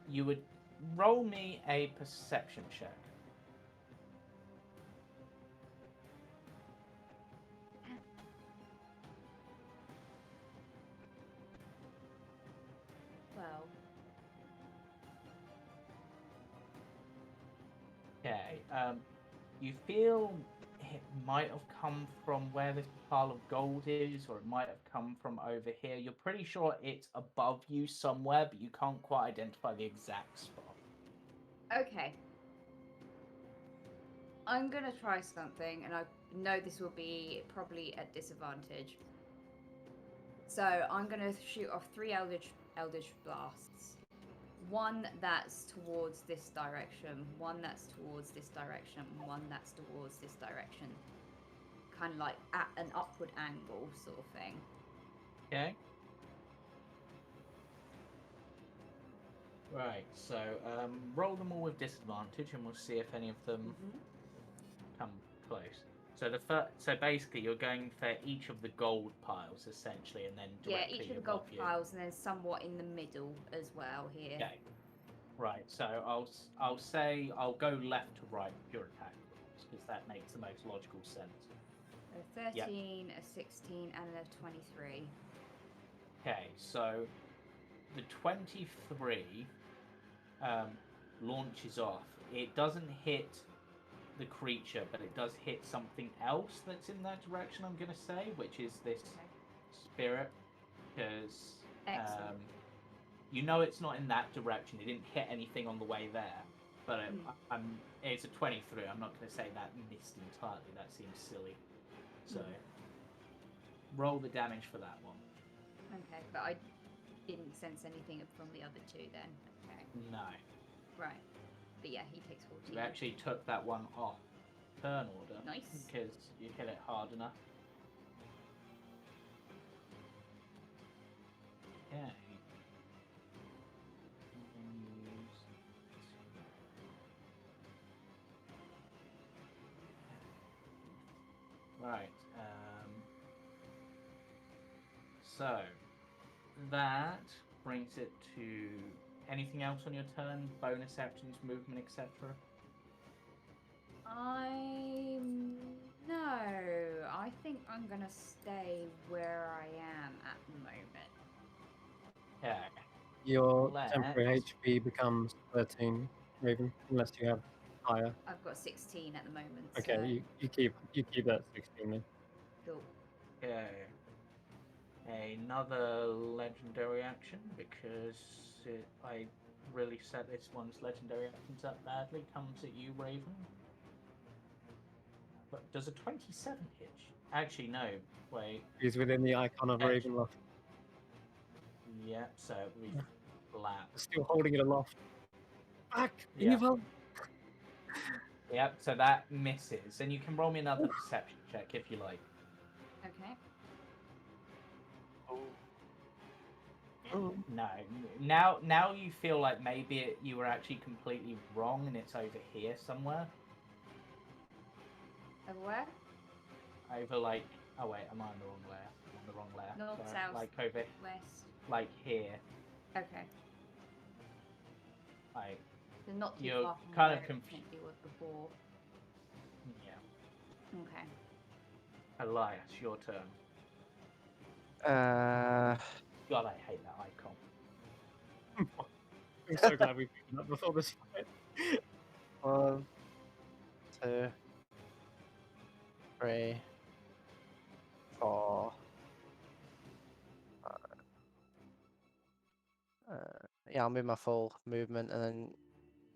You would roll me a perception check. well, Okay. You feel it might have come from where this pile of gold is, or it might have come from over here. You're pretty sure it's above you somewhere, but you can't quite identify the exact spot. okay. I'm gonna try something, and I know this will be probably at disadvantage. So I'm gonna shoot off 3 eldritch blasts. One that's towards this direction, one that's towards this direction, and one that's towards this direction. Kind of like at an upward angle, sort of thing. Okay. Right. So roll them all with disadvantage, and we'll see if any of them come close. So so basically, you're going for each of the gold piles essentially, and then Yeah, directly each of the above gold you. piles, and then somewhat in the middle as well here. Okay. Right. So I'll say I'll go left to right with your attack because that makes the most logical sense. A 13, a 16, and a 23. Okay. So the 23 launches off. It doesn't hit the creature, but it does hit something else that's in that direction, I'm going to say, which is this spirit, because Excellent. you know it's not in that direction. It didn't hit anything on the way there, but it's a 23. I'm not going to say that missed entirely. That seems silly. So roll the damage for that one. Okay, but I didn't sense anything from the other two then. Okay. No. Right. But yeah, he takes 14. You actually took that one off turn order. Nice. Because you hit it hard enough. Okay. Right. So that brings it to anything else on your turn? Bonus actions, movement, etc. No. I think I'm gonna stay where I am at the moment. Okay. Your Let's- temporary HP becomes 13, Raven, unless you have higher. I've got 16 at the moment. Okay, So you keep that 16 then. cool. Okay. Another legendary action because I really set this one's legendary actions up badly. Comes at you, Raven. But does a 27 hit? Actually, no. Wait. He's within the icon of Actually- Ravenloft. Yep. So it would be flat. Still holding it aloft. Back! Yeah. Evil! Yep. So that misses, and you can roll me another perception check if you like. Okay. Oh, No. Now you feel like maybe you were actually completely wrong, and it's over here somewhere. Over where? Over like. Oh wait, am I on the wrong layer? I'm on the wrong layer. North, Sorry, south. Like over, West. like here. Okay. Like So not too You're far from kind of where it confused. potentially was before. yeah. Okay. Elias, your turn. God, I hate that icon. I'm so glad we picked it up before this fight. 1, 2, 3, 4. Yeah, I'll move my full movement and then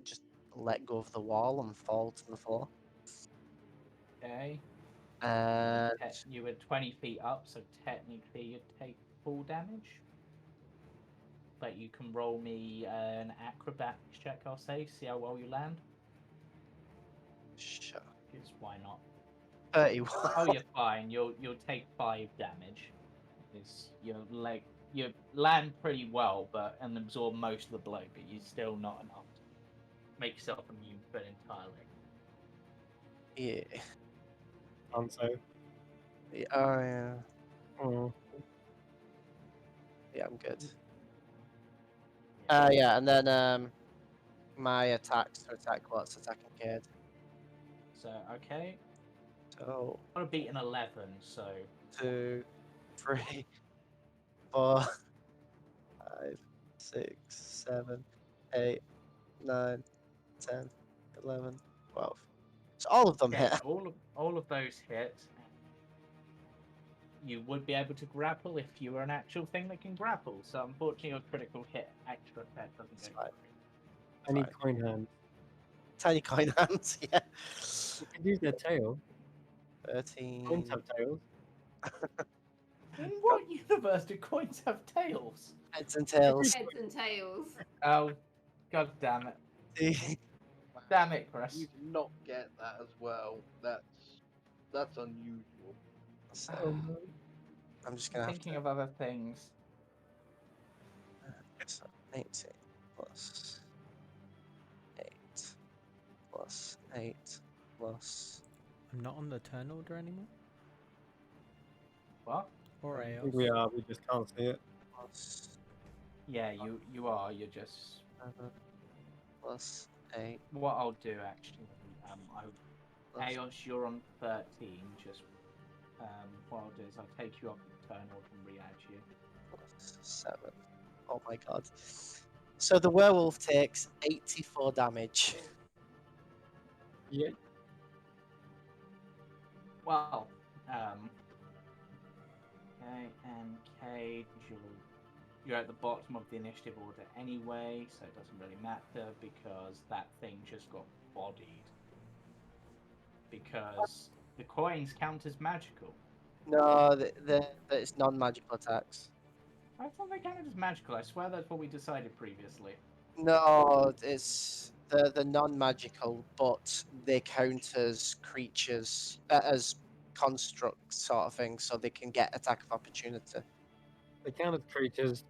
just let go of the wall and fall to the floor. Okay. And You were 20 feet up, so technically you'd take full damage. But you can roll me an acrobatics check, I'll say. See how well you land. sure. Because why not? 31. Oh, you're fine. You'll take 5 damage. Because you land pretty well, but and absorb most of the blow, but you're still not enough to make yourself immune for it entirely. Yeah. And so, Yeah, oh, yeah. oh, Yeah, I'm good. Yeah. Yeah, and then my attacks to attack what's attacking kid. So okay, So I want to beat an 11. So 2, 3, 4, 5, 6, 7, 8, 9, 10, 11, 12. So all of them okay, hit. so all of those hit. You would be able to grapple if you were an actual thing that can grapple. So unfortunately, your critical hit extra effect doesn't It's go fine. I need Fine. coin hands. Tiny coin hands, yeah. You can use their tail. 13. Coins have tails. In what universe do coins have tails? Heads and tails. Heads and tails. Oh, god damn it! Damn it, Chris. You did not get that as well. That's unusual. Oh, no. I'm just I'm gonna have thinking to. of other things. So 18 plus 8 plus 8 plus. I'm not on the turn order anymore. What? Or I Aos. think we are, we just can't see it. Plus Yeah, you are. You're just. 7 plus 8 What I'll do actually, plus Aos, you're on 13. Just what I'll do is I'll take you off the turn order and re-add you. plus 7. Oh my god. So the werewolf takes 84 damage. Yeah, Well, okay, and Cage, you're at the bottom of the initiative order anyway, so it doesn't really matter because that thing just got bodied. Because the coins count as magical. No, it's non-magical attacks. I thought they counted as magical. I swear that's what we decided previously. No, it's the non-magical, but they count as creatures, as constructs sort of thing, so they can get attack of opportunity. they count as creatures,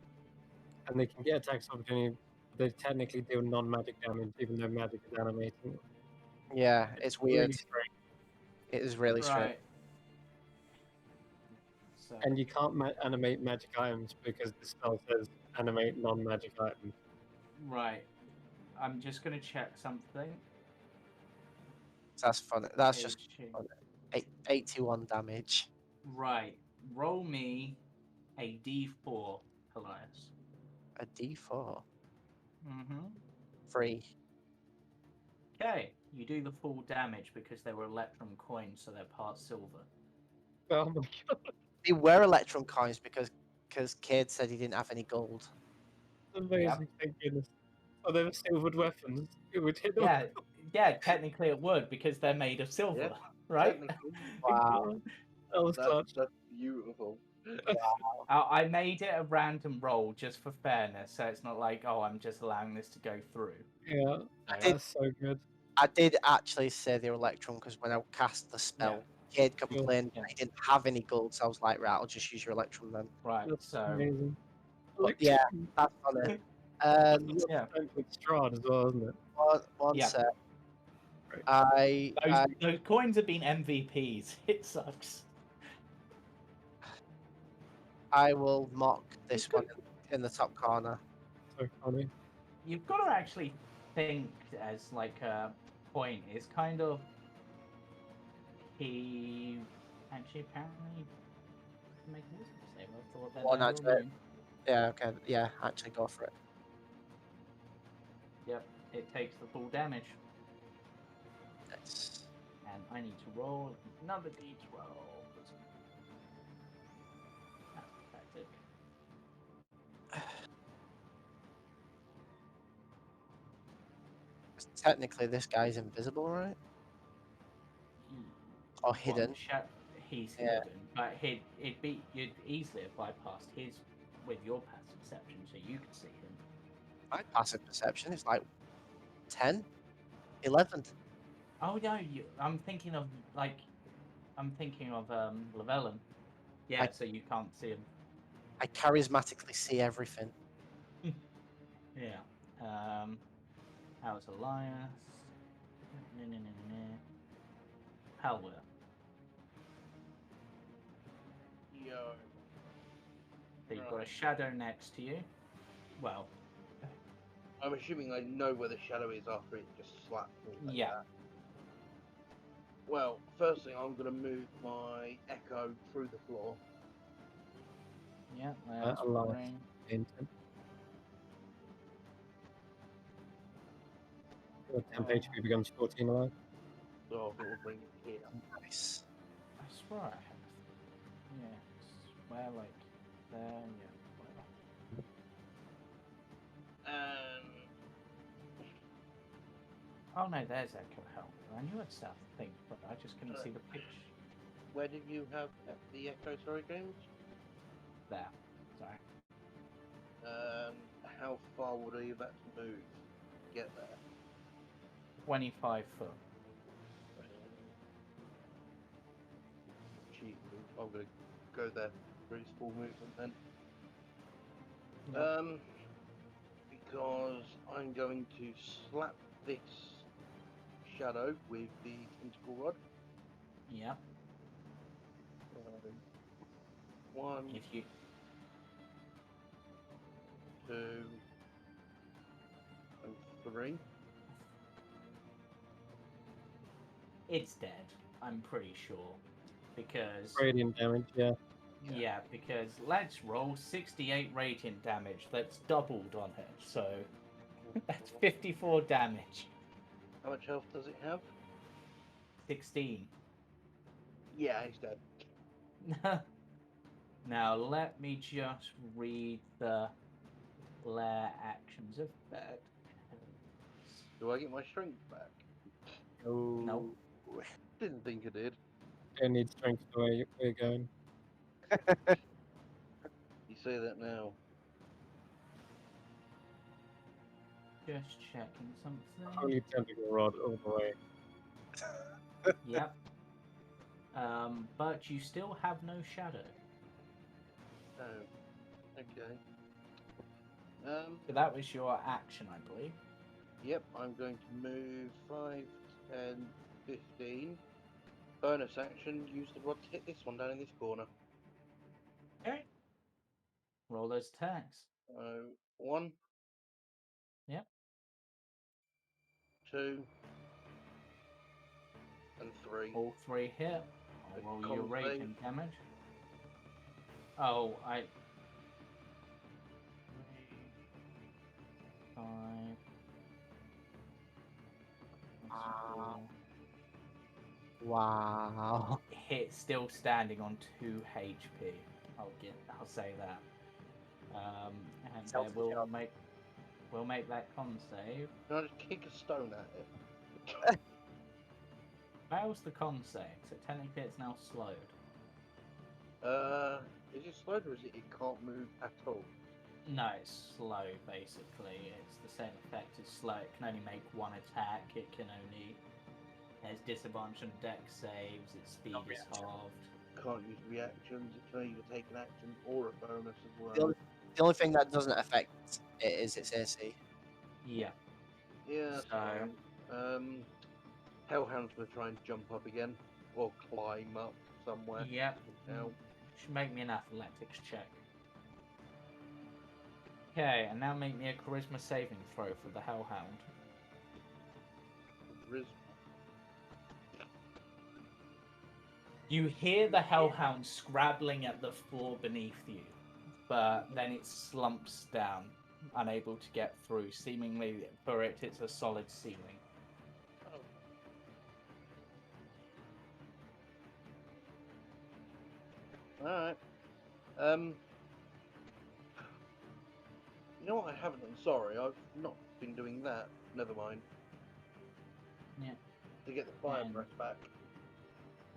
and they can get attacks of opportunity. They technically deal non-magic damage, even though magic is animating them. Yeah, it's weird. Really strange. It is really strange. Right. So, And you can't animate magic items because the spell says animate non-magic items. right. I'm just going to check something. That's funny. That's just Page two. 81 damage. Right. Roll me a d4, Elias. A D4. Mm-hmm. 3. Okay. You do the full damage because they were electrum coins, so they're part silver. Oh my god. They were electrum coins because because Cade said he didn't have any gold. Amazing, thank goodness. Oh, they were silvered weapons. It would hit them. Yeah, yeah. Technically, it would because they're made of silver, Yeah, right? Technically, Wow. That was clutch. that's beautiful. I made it a random roll just for fairness, so it's not like, oh, I'm just allowing this to go through. Yeah, So, that's so good. I did actually say the Electrum because when I cast the spell, Cade complained Yeah. that he didn't have any gold, so I was like, right, I'll just use your Electrum then. right, That's so amazing. But yeah, that's funny. yeah. With Strahd as well, isn't it? One Yeah. sec. Right. Those coins have been MVPs. It sucks. I will mock this one in the top corner. So funny. You've got to actually think as like a point is kind of he actually apparently make a wisdom save. I thought that One they were actually. immune. Yeah, okay. Yeah, actually go for it. Yep, it takes the full damage, Nice. and I need to roll another d12. That's pathetic. Technically, this guy's invisible, right? Or hidden. He's Yeah. hidden, but you'd easily have bypassed his with your passive perception, so you could see him. My passive perception is like 10, 11. Oh no, I'm thinking of Llewellyn. Yeah, so you can't see him. I charismatically see everything. Yeah. How's Elias? Halwer. Yo. So you've got a Right. shadow next to you. Well, I'm assuming I know where the shadow is after it just slapped me like yeah. that. Well, first thing, I'm going to move my echo through the floor. Yeah, that's Alive. ring. Intent. Your temp HP becomes 14 alive. So it will bring it here. Nice. I swear I have. Yes. Where, like, there, yeah, whatever. Oh no, there's Echo Help. I knew I'd start to think, but I just couldn't see the pitch. Where did you have the echo, sorry, James? There. Sorry. How far would I have had to move to get there? 25 foot. Cheap move. I'm going to go there for his full movement then. Yep. Because I'm going to slap this shadow with the tentacle rod. Yep. One, If you 2, and 3. it's dead, I'm pretty sure. Because Radiant damage, yeah. yeah, because let's roll 68 radiant damage. That's doubled on it, so that's 54 damage. How much health does it have? 16. Yeah, he's dead. Now let me just read the lair actions effect. Do I get my strength back? No. Didn't think I did. Don't need strength the way we're going. You say that now. Just checking something. Holy tentacle rod all the way. Yep. But you still have no shadow. Oh, okay. So that was your action, I believe. Yep, I'm going to move 5, 10, 15. Bonus action, use the rod to hit this one down in this corner. Okay. Roll those attacks. 1. Yep. 2. And 3. All three hit. I'll roll your Con save. radiant damage. Oh, 5. Wow. Hit still standing on 2 HP. I'll say that. And Self we'll job. make that con save. Can I just kick a stone at it? Fails the con save, so technically it's now slowed. Is it slowed or is it can't move at all? No, it's slow basically. It's the same effect as slow. It can only make one attack. It can only. There's disadvantage on dex saves. Its speed Not is reaction. Can't halved. use reactions. It can either take an action or a bonus as The well. only, the only thing that doesn't affect it is its AC. Yeah. Yeah, that's So- fine. Hellhound's gonna try and jump up again or climb up somewhere. Yep. Now, Should make me an athletics check. Okay, and now make me a charisma saving throw for the Hellhound. You hear the Hellhound scrabbling at the floor beneath you, but then it slumps down, unable to get through. Seemingly, for it, it's a solid ceiling. Alright. You know what I haven't done? Sorry, I've not been doing that. Never mind. Yeah. To get the fire And- breath back.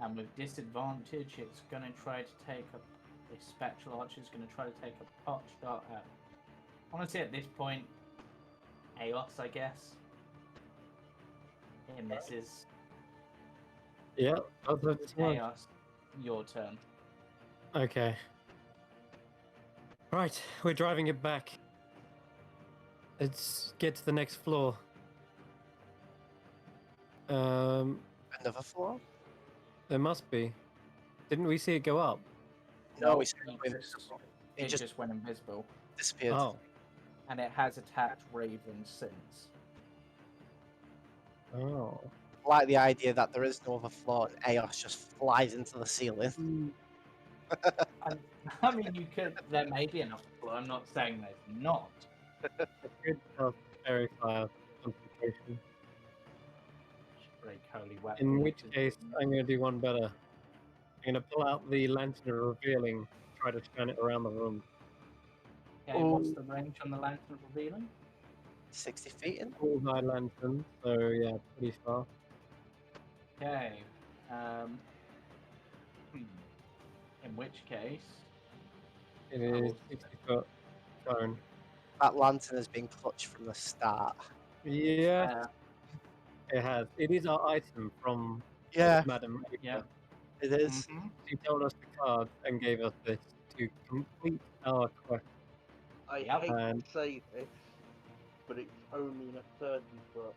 And with disadvantage, it's going to try to take a. This spectral archer is going to try to take a pot shot at. Honestly, at this point, Aos, I guess. And this is Yeah, both of this one. Aos. Your turn. Okay. Right, we're driving it back. Let's get to the next floor. Another floor? There must be. Didn't we see it go up? No, It it just just went invisible. disappeared. Oh. And it has attacked Raven since. Oh. Like the idea that there is no other floor and Aos just flies into the ceiling. I mean, you could. There may be another floor. I'm not saying there's not. I could have fairy fire concentration. Break holy weapon. In which case, I'm going to do one better. I'm going to pull out the lantern of revealing, try to shine it around the room. Okay, what's the range on the lantern revealing? 60 feet in? Bullseye lantern, so yeah, pretty far. Okay. In which case, It is 60-foot cone. That lantern has been clutched from the start. Yeah, it has. It is our item from Yeah, Madam. yeah. it is. Mhm. She told us the card and gave us this to complete our quest. I Yep. hate And- to say this, but it's only in a 30 foot.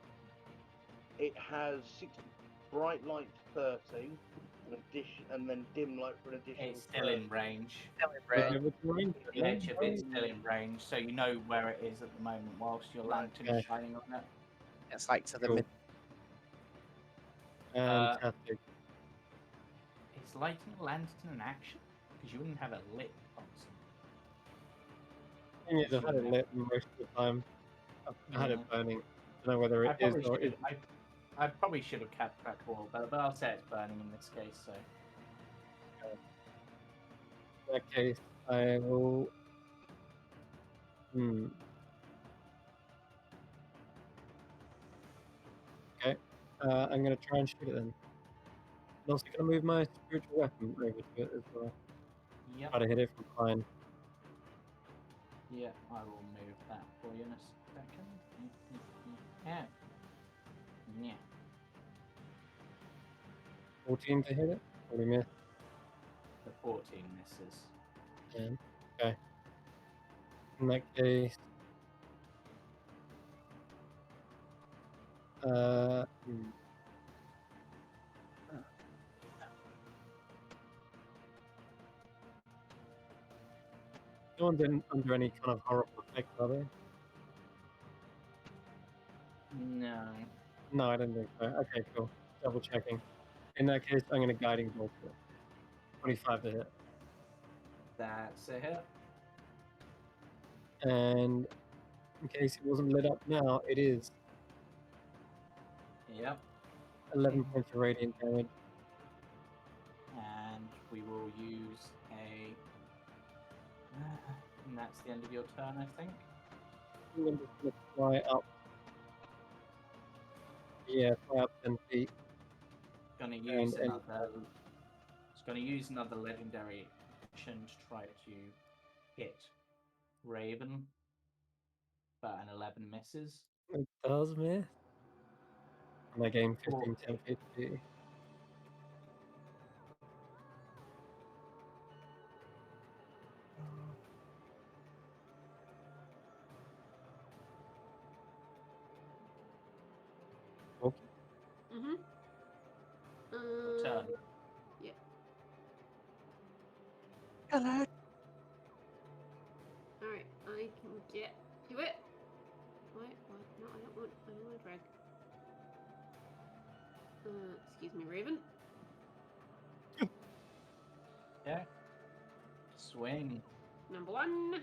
It has 60 bright light 30, and then dim light for an additional. It's still in range. Right. Over to range, The edge of it's still in range, so you know where it is at the moment whilst your Right. lantern Okay. is shining on it. It's like to the Cool. mid. Fantastic. Is lighting a lantern an action? Because you wouldn't have it lit constant. Thing is, I've had it lit most of the time. I've had Yeah. it burning. I don't know whether I it is probably or should. isn't. I probably should have kept track of all, but I'll say it's burning in this case. So In that case, I will. Okay. I'm going to try and shoot it then. I'm also going to move my spiritual weapon over to it as well. yeah, Try to hit it from behind. yeah, I will move that for you in a second. Yeah, yeah. 14 to hit it. Or we missed. The 14 misses. 10. Okay. In that case. No one's under any kind of horrible effect, are they? No. No, I don't think so. Okay, cool. Double checking. In that case, I'm going to guiding bolt it. 25 to hit. That's a hit. And in case it wasn't lit up now, it is Yep. 11 points of radiant damage. And we will use a. And that's the end of your turn, I think. I'm just gonna fly up. Yeah, fly up 10 feet. Gonna use And- another. It's gonna use another legendary action to try to hit Raven, but an 11 misses. It does miss. And I gain 15 Cool. temp HP. Mm-hmm. Turn. Yeah. Hello. Alright, I can get to it. Wait, what? No, I don't want drag. Excuse me, Raven. Yeah. Swing. Number 1.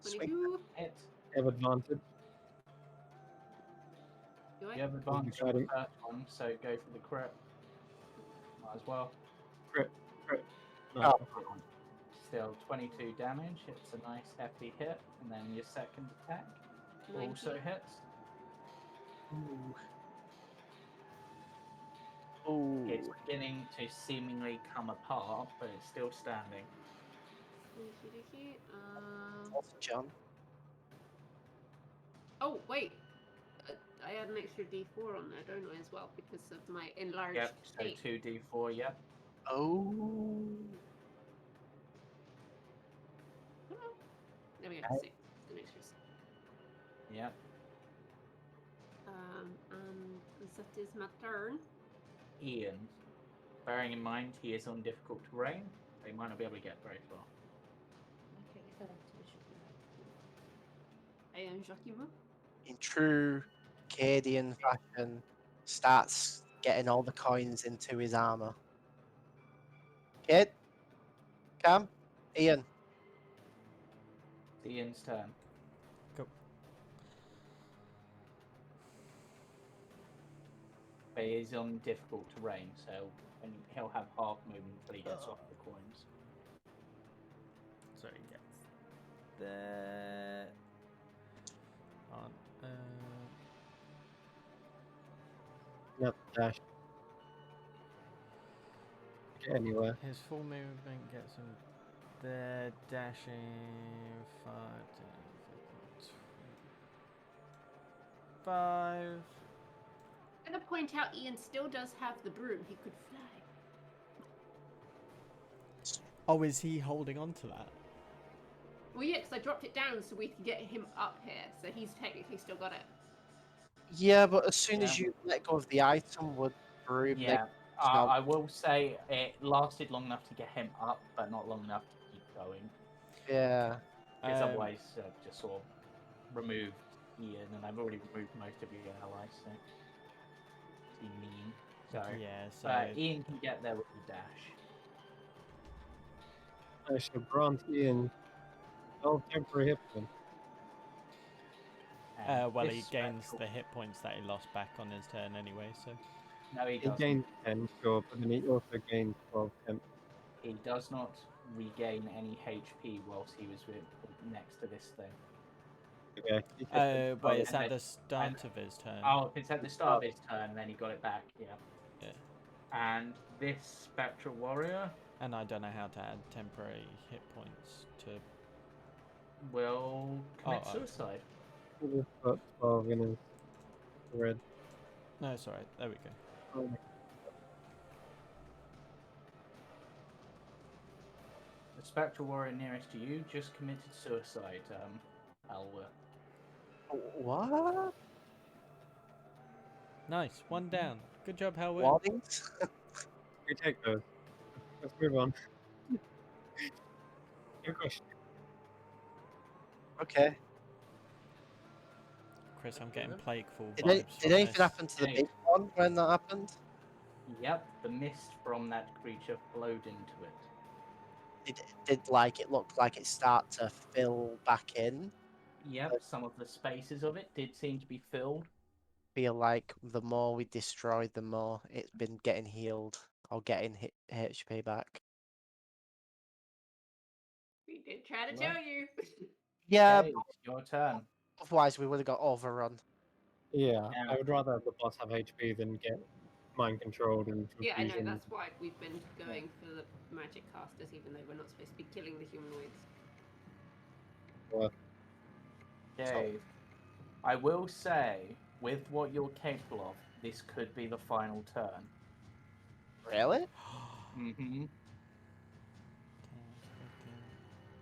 Swing 22. Hit. You have advantage. Do I? You have advantage on got the him. first one, so go for the crit. Might as well. Crit. Oh. Still 22 damage. It's a nice hefty hit. And then your second attack also 19. hits. Ooh. It's beginning to seemingly come apart, but it's still standing. Okey-dokey. That's John. Oh, wait. I had an extra d4 on there, don't I, as well, because of my enlarged Yep, so state. 2d4, yep. Oh. Oh, there we go. Okay. 6. An extra 6. Yep. And that is my turn. Ian, bearing in mind he is on difficult terrain, they might not be able to get very far. Okay, fell into the I am Jacquemus. In true Cadian fashion, starts getting all the coins into his armor. Kid? Cam? Ian? It's Ian's turn. Go. But he is on difficult terrain, so he'll have half movement until he gets off the coins. So he gets there. On. Not dash. Get anywhere. His full movement gets him there, dashing 5, 10, 15, 5. I'm going to point out Ian still does have the broom. He could fly. Oh, is he holding on to that? Well, yeah, because I dropped it down so we could get him up here. So he's technically still got it. Yeah, but as soon as Yeah. you let go of the item, would broom Yeah, now- I will say it lasted long enough to get him up, but not long enough to keep going. Yeah. Because otherwise, just sort of removed Ian, and I've already removed most of your allies, so be mean. So, Yeah, so but Ian can get there with the dash. I shall grant Ian 12 temporary hit points. And well, he this gains spectral- the hit points that he lost back on his turn anyway. So No, he He doesn't. gains 10, sure, but then he also gains 12 temp. He does not regain any HP whilst he was next to this thing. Okay. he gets wait, is and that then- the start of his turn? Oh, if it's at the start of his turn, then he got it back, yeah. Yeah. And this Spectral Warrior And I don't know how to add temporary hit points to. will commit Oh, suicide. He just got 12 in his red. No, it's alright. There we go. Oh, The Spectral Warrior nearest to you just committed suicide, Alwa. What? Nice. One down. Good job, Hellwood. Warnings? we take those. Let's move on. Good question. Okay. Chris, I'm getting plagueful Did, vibes. did from anything this. happen to the Hey. big one when that happened? Yep, the mist from that creature flowed into it. Did like it look like it start to fill back in? Yep, some of the spaces of it did seem to be filled. Feel like the more we destroyed, the more it's been getting healed or getting HP back. Agreed. did try to tell you. Yeah, Cade, your turn. otherwise we would have got overrun. Yeah, Yeah. I would rather have the boss have HP than get mind controlled and Yeah, I know. confusion. That's why we've been going for the magic casters, even though we're not supposed to be killing the humanoids. Cade, I will say, with what you're capable of, this could be the final turn. Really? Mm-hmm.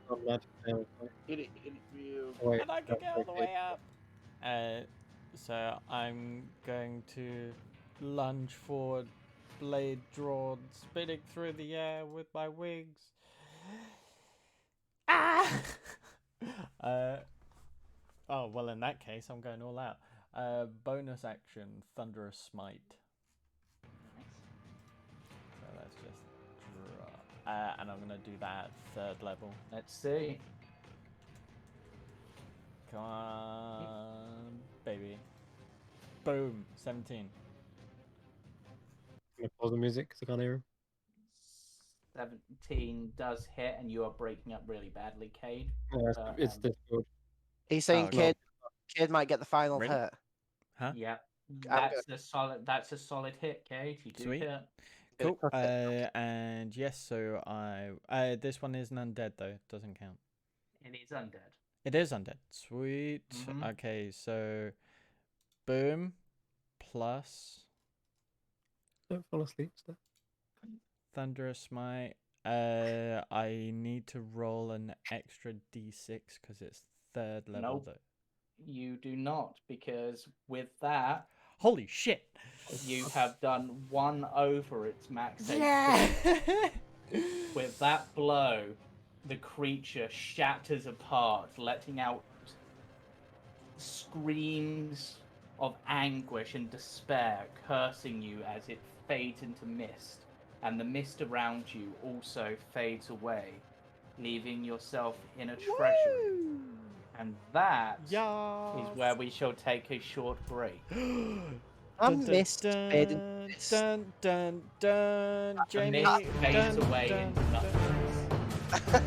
Oh, magic damage. Hit it real. Wait, And I can that's get all the okay. way up. So I'm going to lunge forward, blade drawn, spinning through the air with my wings. Ah! Oh, well, in that case, I'm going all out. Bonus action, Thunderous Smite. So let's just draw. And I'm going to do that at 3rd level. Let's see. Come on, baby. Boom, 17. I'm gonna pause the music because I can't hear him. 17 does hit, and you are breaking up really badly, Cade. Yeah, it's and- difficult. He's saying Oh, okay. Kid might get the final Really? hit. Huh? Yeah, I'm that's a solid hit, Cade. You do Sweet. hit. Cool. Okay. And yes, so this one is an undead though, doesn't count. It is undead. It is undead. Sweet. Mhm. Okay, so boom plus Don't fall asleep, Steph. Thunderous Smite. I need to roll an extra d6 because it's 3rd level Nope. though. You do not, because with that, Holy shit! you have done 1 over its max HP. Yeah. With that blow, the creature shatters apart, letting out screams of anguish and despair, cursing you as it fades into mist, and the mist around you also fades away, leaving yourself in a treasury. And that is where we shall take a short break. I'm mist fading dun, mist. dun, dun, dun, The Jamie. mist fades dun, away dun, into dun. nothingness.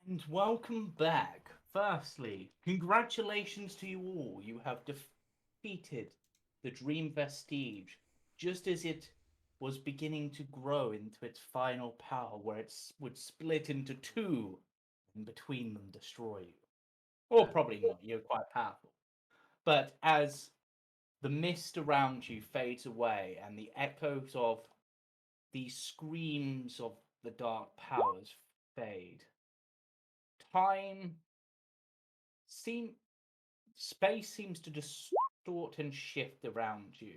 And welcome back. Firstly, congratulations to you all. You have defeated the Dream Vestige just as it was beginning to grow into its final power, where it would split into two and between them destroy you. Or probably not, you're quite powerful. But as the mist around you fades away and the echoes of the screams of the dark powers fade, time seem space seems to distort and shift around you,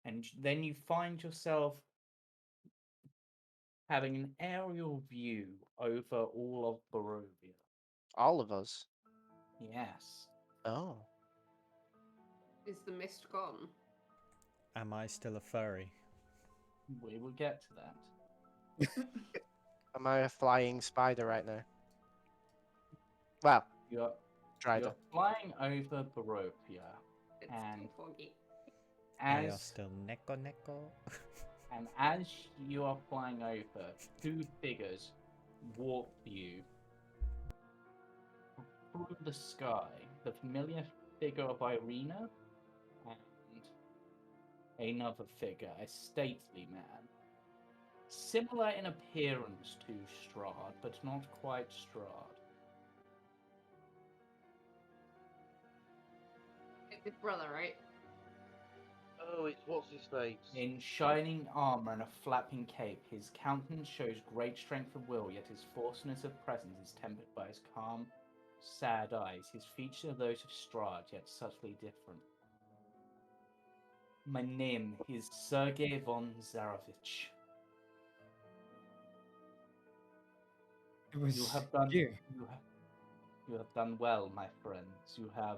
and then you find yourself having an aerial view over all of Barovia. All of us. Yes. Oh. Is the mist gone? Am I still a furry? We will get to that. Am I a flying spider right now? Well, You're, Strider. you're flying over Barovia, It's and still foggy. I are as still neko. and as you are flying over, two figures warp you through the sky. The familiar figure of Irina and another figure, a stately man. Similar in appearance to Strahd, but not quite Strahd. It's his brother, right? Oh, it's what's his face? In shining armor and a flapping cape, his countenance shows great strength of will, yet his forcefulness of presence is tempered by his calm, sad eyes. His features are those of Strahd, yet subtly different. My name is Sergei von Zarovich. It was You have done you. you have done well, my friends. You have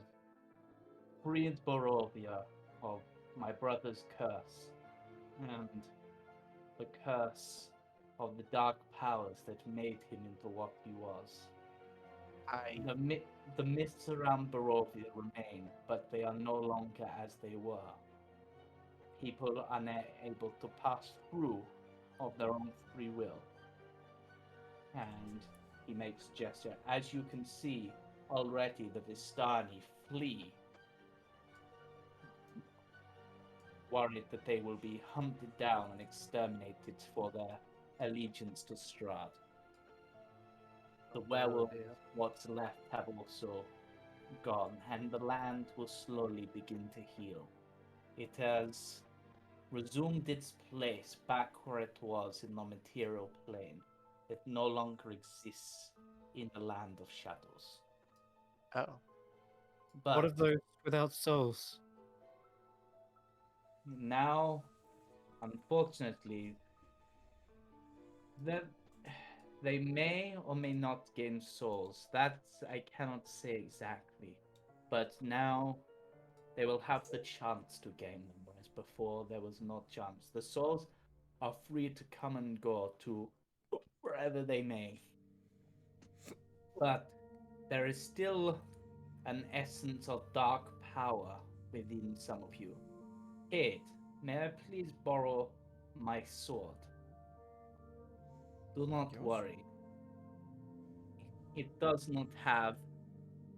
freed Borovia of my brother's curse, and the curse of the dark powers that made him into what he was. The mists around Barovia remain, but they are no longer as they were. People are unable to pass through of their own free will. And he makes a gesture. As you can see already, the Vistani flee, worried that they will be hunted down and exterminated for their allegiance to Strahd. The werewolves, dear. what's left, have also gone, and the land will slowly begin to heal. It has resumed its place back where it was in the material plane. It no longer exists in the land of shadows. Oh. But What of those without souls? now, unfortunately, they may or may not gain souls. That I cannot say exactly. But now they will have the chance to gain them, whereas before there was no chance. The souls are free to come and go to wherever they may. But there is still an essence of dark power within some of you. Kate, may I please borrow my sword? Do not Yours? worry. It does not have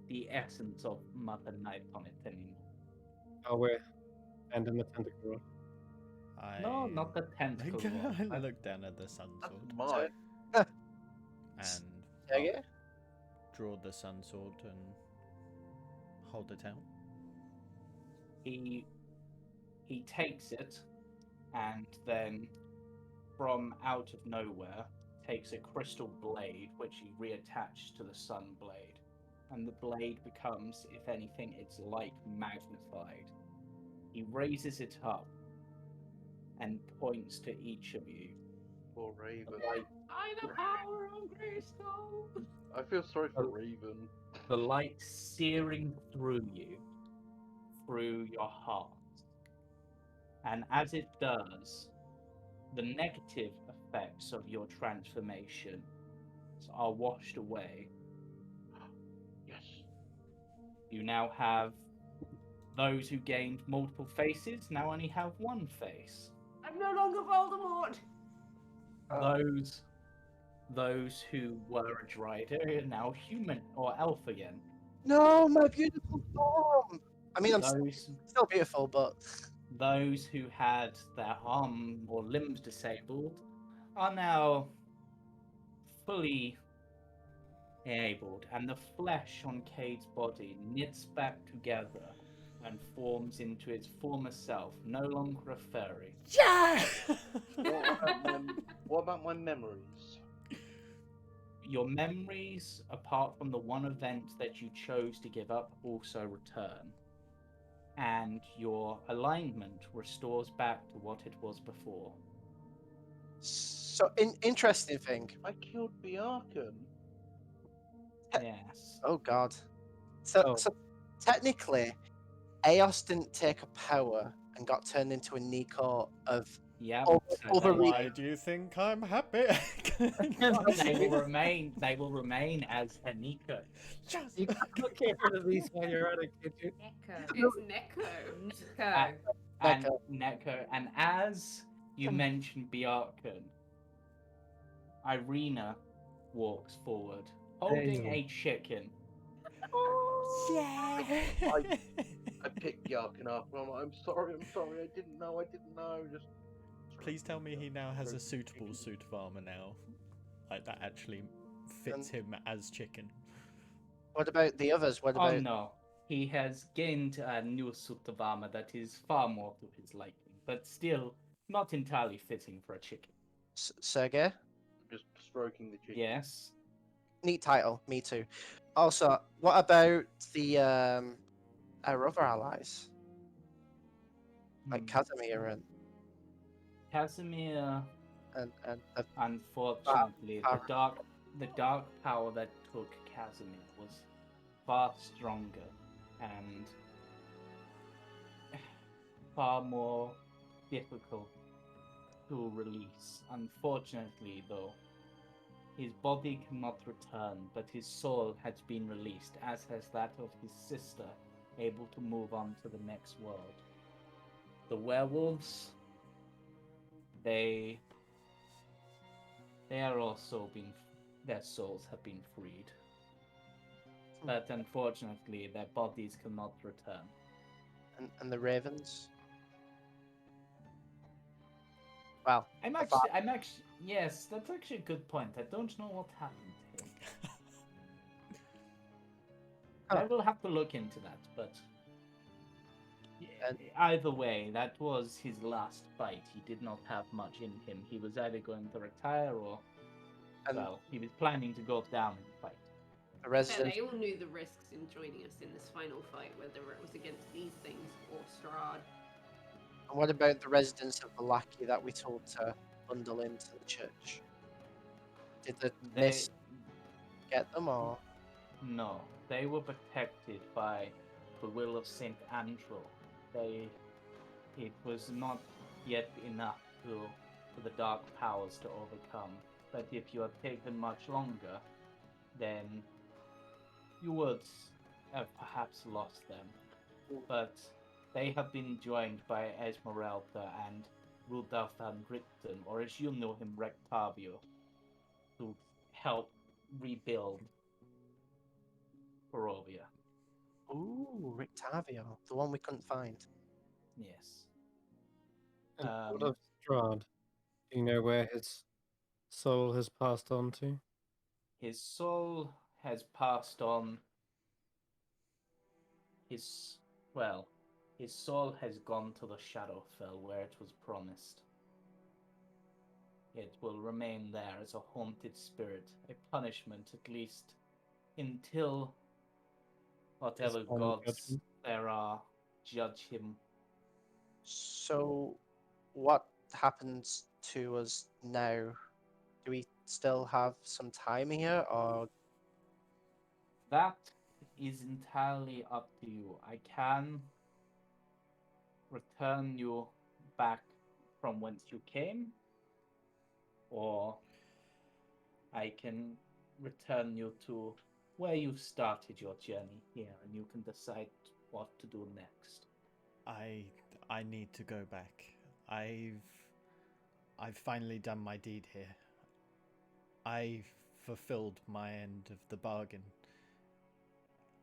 the essence of Mother Night on it anymore. Oh, we're and in the tentacle. No, not the tentacle one. I but- look down at the sun That's sword mine. and Sergei? I'll draw the sun sword and hold it out. He takes it, and then from out of nowhere takes a crystal blade, which he reattached to the sun blade, and the blade becomes, if anything, its light magnified. He raises it up and points to each of you. Poor The Raven. light, by the power of Grayskull! I feel sorry for Oh. Raven. The light searing through you, through your heart. And as it does, the negative effects of your transformation are washed away. Yes. You now have those who gained multiple faces now only have one face. I'm no longer Voldemort! Those those who were a Drider are now human or elf again. No, my beautiful form. I mean, I'm Those still beautiful, but those who had their arm or limbs disabled are now fully enabled, and the flesh on Cade's body knits back together and forms into its former self, no longer a furry. Yeah! What about my memories? Your memories, apart from the one event that you chose to give up, also return. And your alignment restores back to what it was before. so interesting thing. I killed Bjarkan. Yes. Oh God. So Oh. so technically, Eos didn't take a power and got turned into a Nico of Yep. overreach. Why do you think I'm happy? They will remain. They will remain as a Nico. You can't get rid of these while you're at it, kid. It's Neko. Neko. And Neko. Neko, and as you mentioned Bjarkan, Irina walks forward, holding Hey. a chicken. Yeah! I picked Bjarkan up and I'm like, I'm sorry, I didn't know. Just Please tell me he now has a suitable suit of armor now. Like, that actually fits him as chicken. What about the others? What Oh about no, he has gained a new suit of armor that is far more to his liking, but still not entirely fitting for a chicken. Sergey? just stroking the chicken. Yes. Neat title. Me too. Also, what about the our other allies like Casimir Casimir, and unfortunately, Power. the dark power that took Casimir was far stronger and far more difficult to release. Unfortunately, though, his body cannot return, but his soul has been released, as has that of his sister, able to move on to the next world. The werewolves, they are also being, their souls have been freed. But unfortunately, their bodies cannot return. And the ravens. Well, I'm the actually, yes, that's actually a good point. I don't know what happened to him. I will have to look into that, but And- either way, that was his last fight. He did not have much in him. He was either going to retire or, And- well, he was planning to go down and fight. the Yeah, residents. they all knew the risks in joining us in this final fight, whether it was against these things or Strahd. And what about the residents of Valaki that we told to bundle into the church? Did the mist get them or? No, they were protected by the will of Saint Andrew. It was not yet enough for the dark powers to overcome. But if you had taken much longer, then you would have perhaps lost them. But they have been joined by Esmeralda and Rudolf van Richten, or as you know him, Rectavio, to help rebuild Barovia. Ooh, Rictavio, the one we couldn't find. Yes. And what of Strahd? Do you know where his soul has passed on to? His soul has passed on. His soul has gone to the Shadowfell where it was promised. It will remain there as a haunted spirit, a punishment at least until whatever final gods judgment. there are judge him. So, what happens to us now? Do we still have some time here, or That is entirely up to you. I can return you back from whence you came, or I can return you to where you've started your journey here, and you can decide what to do next. I need to go back. I've finally done my deed here. I fulfilled my end of the bargain,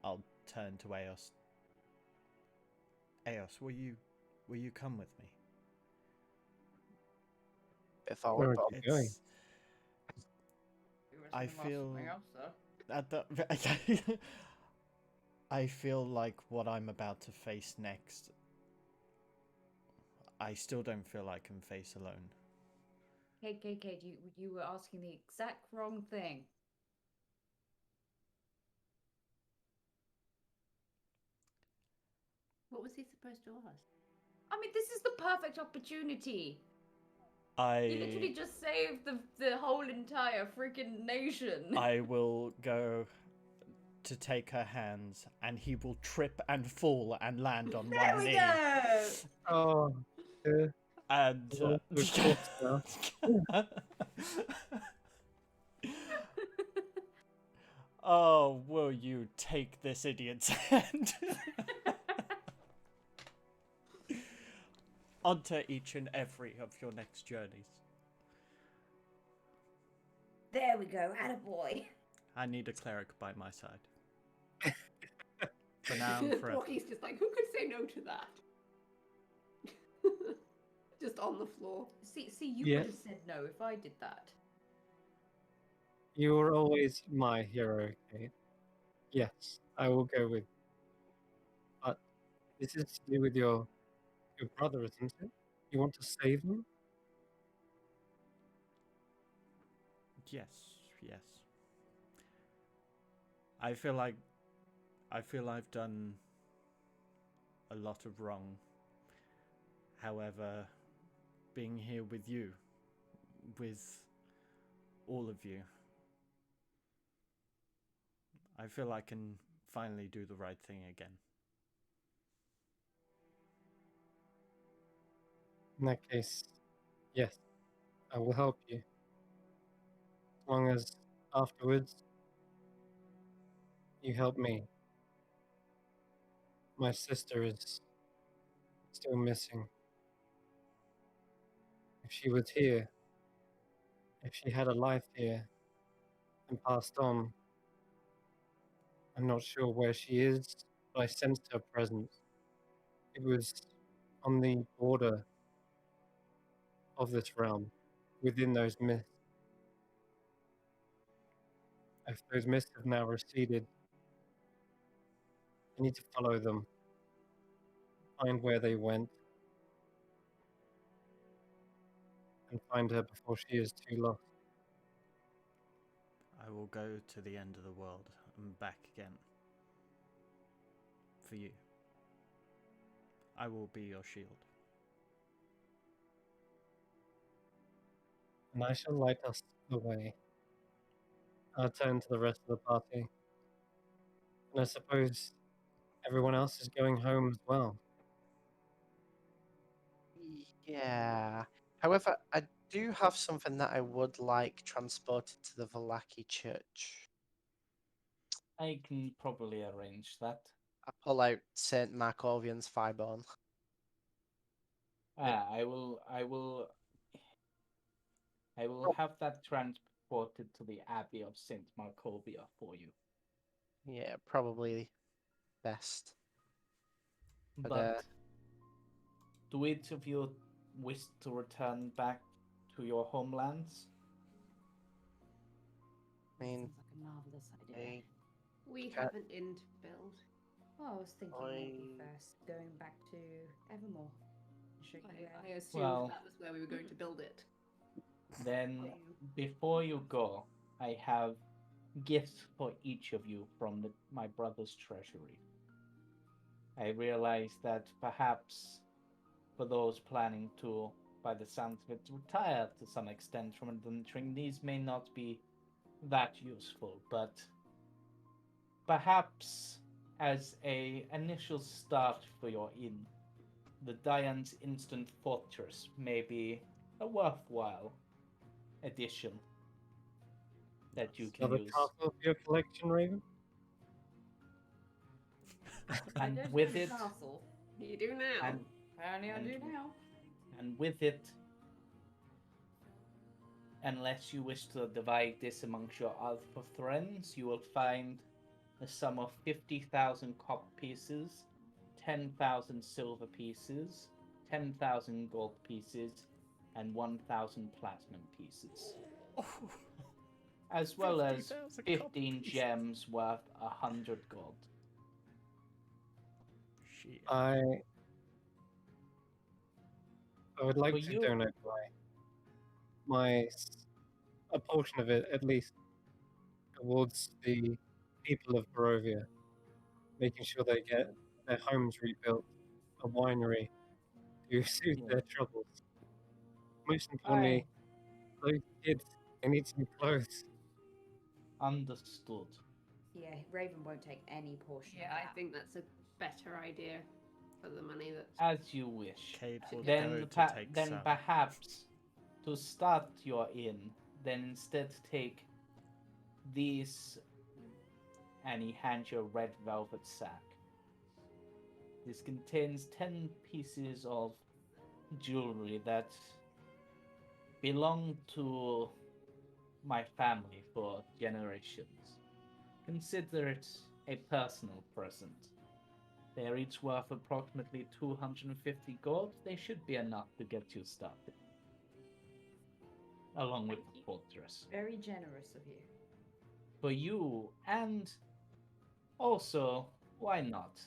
I'll turn to Eos. Eos, will you come with me? If I Where would, are but you going? I feel at the I feel like what I'm about to face next, I still don't feel I can face alone. KKK, you were asking the exact wrong thing. What was he supposed to ask? I mean, this is the perfect opportunity. You I literally just saved the whole entire freaking nation. I will go to take her hands, and he will trip and fall and land on There one we knee. go. Oh, yeah. And Well, we've talked now. oh, will you take this idiot's hand? Onto each and every of your next journeys. There we go, attaboy. I need a cleric by my side. For now and forever. Rocky's just like, who could say no to that? Just on the floor. See, you Yeah. would have said no if I did that. You were always my hero, Kate. Yes, I will go with. But this is to do with your brother, isn't it? You want to save him? Yes, yes. I feel I've done a lot of wrong. However, being here with you, with all of you, I feel I can finally do the right thing again. In that case, yes, I will help you. As long as afterwards you help me. My sister is still missing. If she was here, if she had a life here and passed on, I'm not sure where she is, but I sensed her presence. It was on the border of this realm, within those mists. If those mists have now receded, I need to follow them, find where they went, and find her before she is too lost. I will go to the end of the world and back again. For you. I will be your shield. And I shall light us the way. I'll turn to the rest of the party. And I suppose everyone else is going home as well. yeah. However, I do have something that I would like transported to the Valaki church. I can probably arrange that. I pull out Saint Markovian's Firebone. I will have that transported to the Abbey of Saint Markovia for you. Yeah, probably best. But, But do each of you wish to return back to your homelands? I mean, Sounds like a marvelous idea. We Cat- have an inn to build. Well, I was thinking maybe I- first going back to Evermore. Show you where- I assumed Well- that was where we were going to build it. Then, before you go, I have gifts for each of you from my brother's treasury. I realize that perhaps for those planning to, by the sounds of it, retire to some extent from adventuring, these may not be that useful, but perhaps as a initial start for your inn, the Dian's Instant Fortress may be a worthwhile addition that you can Another use. castle for your collection, Raven? I And don't with have a it, castle. You do now. and Apparently I do and- now. and with it, unless you wish to divide this amongst your other friends, you will find a sum of 50,000 copper pieces, 10,000 silver pieces, 10,000 gold pieces, and 1,000 platinum pieces, Oh, as well as 50,000 copper 15 pieces. gems worth 100 gold. Shit. I would like For to you- donate a portion of it at least towards the people of Barovia, making sure they get their homes rebuilt, a winery to soothe Yeah. their troubles. Most importantly, those kids, they need some clothes. Understood. Yeah, Raven won't take any portion Yeah, of I that. think that's a better idea for the money that's. As you wish. Cade will Then, go to take some. perhaps to start your inn, then instead take these, and he hands you a red velvet sack. This contains 10 pieces of jewelry that belong to my family for generations. Consider it a personal present. They are each worth approximately 250 gold. They should be enough to get you started. Along with Thank the you. fortress. Very generous of you. For you, and also, why not?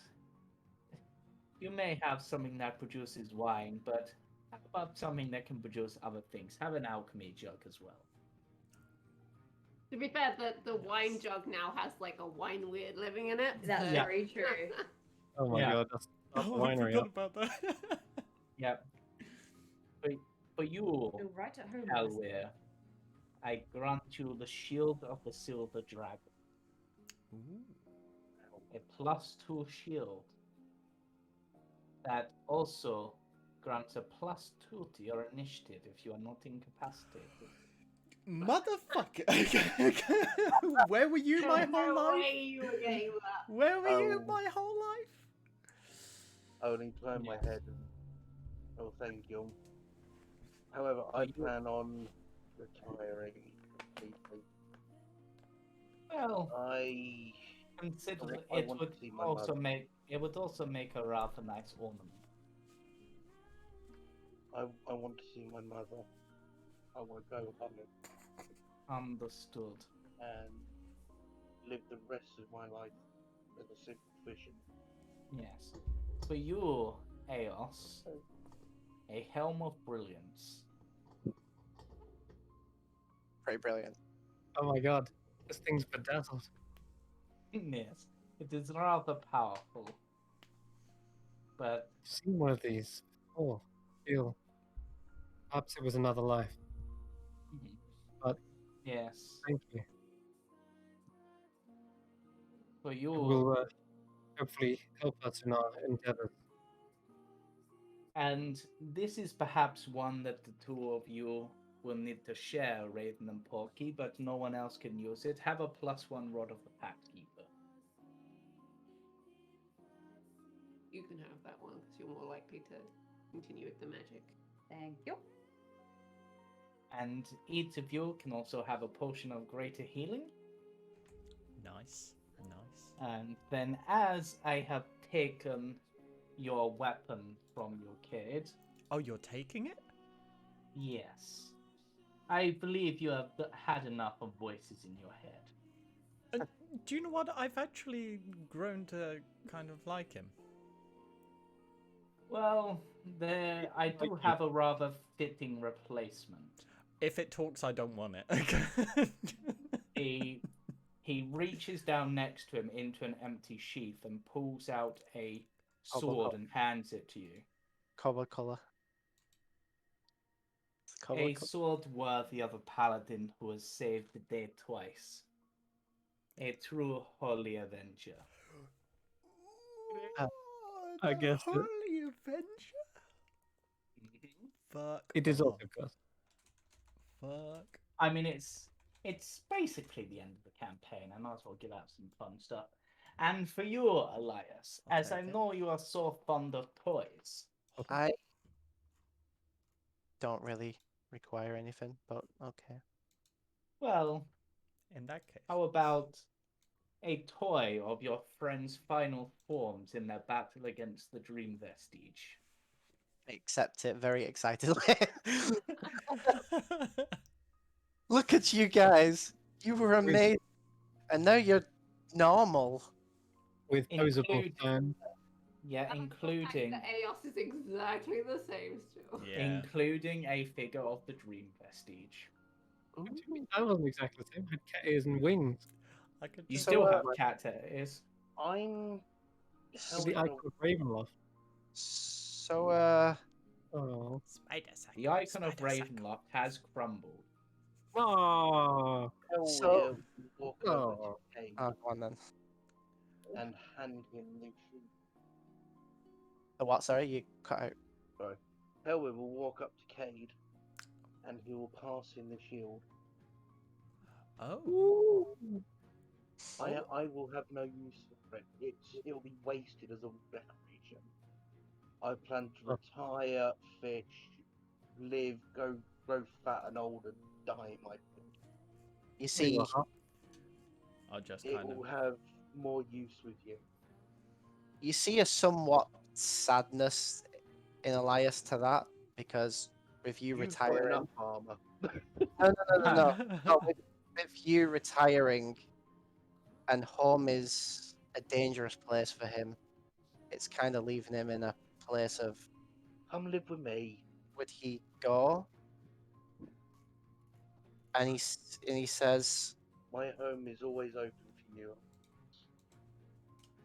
You may have something that produces wine, but how about something that can produce other things? Have an alchemy jug as well. To be fair, the wine jug now has like a wine weird living in it. That's so- Yeah. very true. Oh my Yeah. god, that's the Oh, I winery forgot up. about that. Yep. For you, Feel right at home. Elwir, I grant you the Shield of the Silver Dragon. Ooh. A +2 shield that also grants a +2 to your initiative if you are not incapacitated. Motherfucker! Where were you my whole No life? way you were getting that. Where were you Oh. my whole life? I will incline my Yes. head and oh, thank you. However, I you- plan on retiring completely. Well, I consider I it want would to see my also mother. make a rather nice ornament. I want to see my mother. I want to go home Understood. and live the rest of my life as a simple fisherman. Yes. For you, Eos, a helm of brilliance. Pretty brilliant. Oh my god, this thing's bedazzled. Yes, it is rather powerful. But I've seen one of these before. Feel perhaps it was another life. But yes, thank you. for It you, will hopefully help us in our endeavors. and this is perhaps one that the two of you will need to share, Raven and Porky, but no one else can use it. Have a +1 Rod of the Pact Keeper. You can have that one because you're more likely to continue with the magic. Thank you. And each of you can also have a potion of greater healing. Nice, nice. And then, as I have taken your weapon from your kid, Oh, you're taking it? yes, I believe you have had enough of voices in your head. Do you know what? I've actually grown to kind of like him. Well, I do have a rather fitting replacement. If it talks, I don't want it. He reaches down next to him into an empty sheath and pulls out a sword and hands it to you. Cover color. A sword worthy of a paladin who has saved the day twice. A true holy avenger. I guess it- Holy Avenger? Fuck. It is off. also cursed. Fuck. I mean, it's basically the end of the campaign. I might as well give out some fun stuff. And for you, Elias, I'll as I take it. know you are so fond of toys, I don't really require anything, but okay. Well, In that case. how about a toy of your friend's final forms in their battle against the Dream Vestige? I accept it very excitedly. Look at you guys. You were amazing. And now you're normal. With posable Include, stone. yeah, And the including fact that Eos is exactly the same still. Yeah. including a figure of the Dream Vestige. What do you mean? That wasn't exactly the same. It had cat ears and wings. I could You just still So, have cat ears. I'm With hell the is icon of Ravenloft. so Oh. spider sack. The icon of spider sack. Ravenloft has crumbled. Oh. Hell will walk over Oh. to Cade oh, go on then. and hand him the shield. The what? Sorry, you cut out. Sorry. Hellway will walk up to Cade and he will pass him the shield. Oh. I will have no use for it. It'll be wasted as a decoration. I plan to retire, fish, live, grow fat and old, and die in my pit. You There you see, are, Hop. I'll just It kind will of. have more use with you. you see a somewhat sadness in Elias to that because with you You've got retiring, enough armor. no, with you retiring, and home is a dangerous place for him. It's kind of leaving him in a place of Come live with me. would he go? And he says My home is always open for you.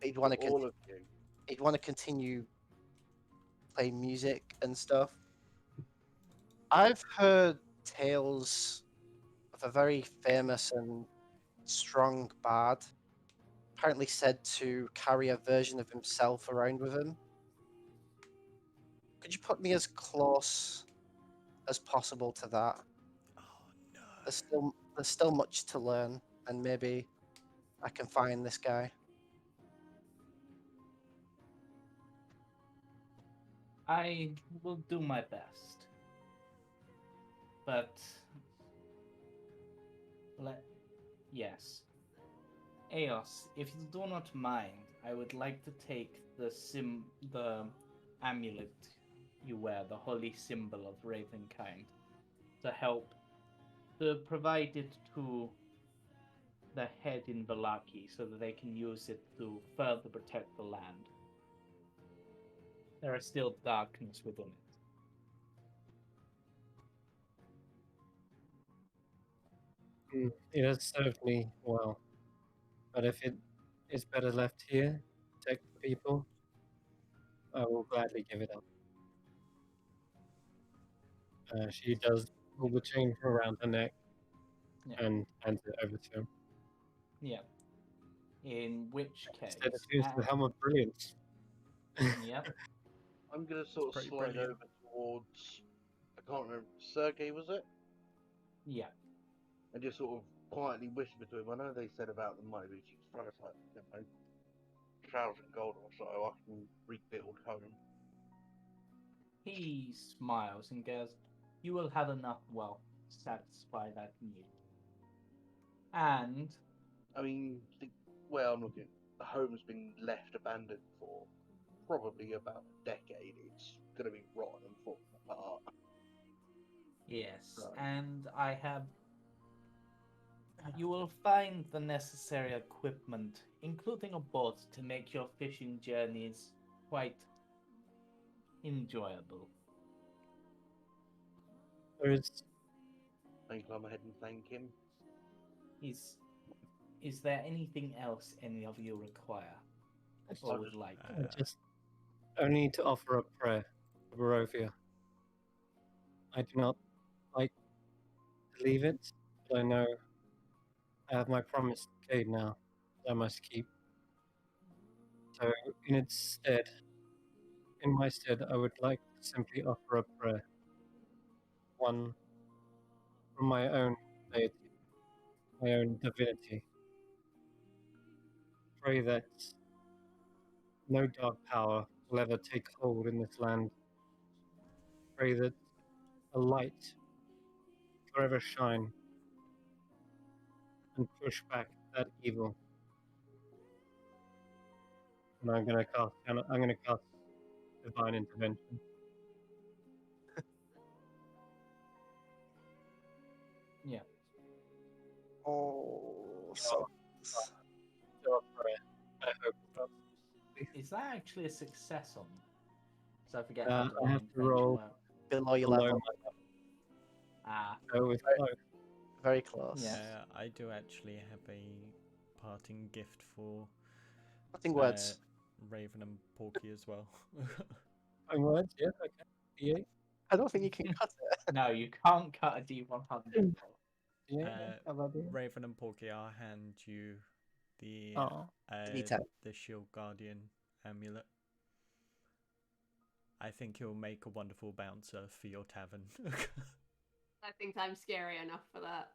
he'd For want to all of you. he'd want to continue playing music and stuff. I've heard tales of a very famous and strong bard, apparently said to carry a version of himself around with him. Could you put me as close as possible to that? Oh no. There's still much to learn, and maybe I can find this guy. I will do my best. But yes. Eos, if you do not mind, I would like to take the amulet you wear, the holy symbol of Ravenkind, to help to provide it to the head in Valaki so that they can use it to further protect the land. There is still darkness within it. It has served me well. But if it is better left here, to protect the people, I will gladly give it up. She does pull the chain from around her neck Yeah. and hands it over to him. Yeah. In which case, Instead, it is the Helm of Brilliance. yep. I'm gonna sort of Pretty slide brilliant. over towards, I can't remember, Sergey was it? Yeah. And just sort of quietly whisper to him. I know they said about the money, but she's trying to like, 1,000 gold or so. I can rebuild home. He smiles and goes, "You will have enough wealth to satisfy that need." And I mean, I'm looking. The home's been left abandoned for probably about a decade. It's gonna be rotten and falling apart. yes, Right. and I have. You will find the necessary equipment, including a boat, to make your fishing journeys quite enjoyable. There is I can climb ahead and thank him. Is there anything else any of you require or would like? just only to offer up prayer to Barovia. I do not like to leave it, but I know I have my promise to Cade now that I must keep. So in my stead, I would like to simply offer up prayer. One from my own deity, my own divinity. Pray that no dark power will ever take hold in this land. Pray that a light forever shine and push back that evil. And I'm gonna cast divine intervention. Yeah. Oh, so So a prayer. I hope that's Is that actually a success on? So I forget Uh, how I divine have to intervention roll works. below your below level. my level. Ah, So it's Right. close. Very close. Yeah. I do actually have a parting gift for Nothing words. Raven and Porky as well. Fine words, yeah, okay. D8. I don't think you can cut it. no, you can't cut a D100. Yeah, Uh, how about you? Raven and Porky, I'll hand you the Oh, D10. the Shield Guardian amulet. I think you'll make a wonderful bouncer for your tavern. I think I'm scary enough for that.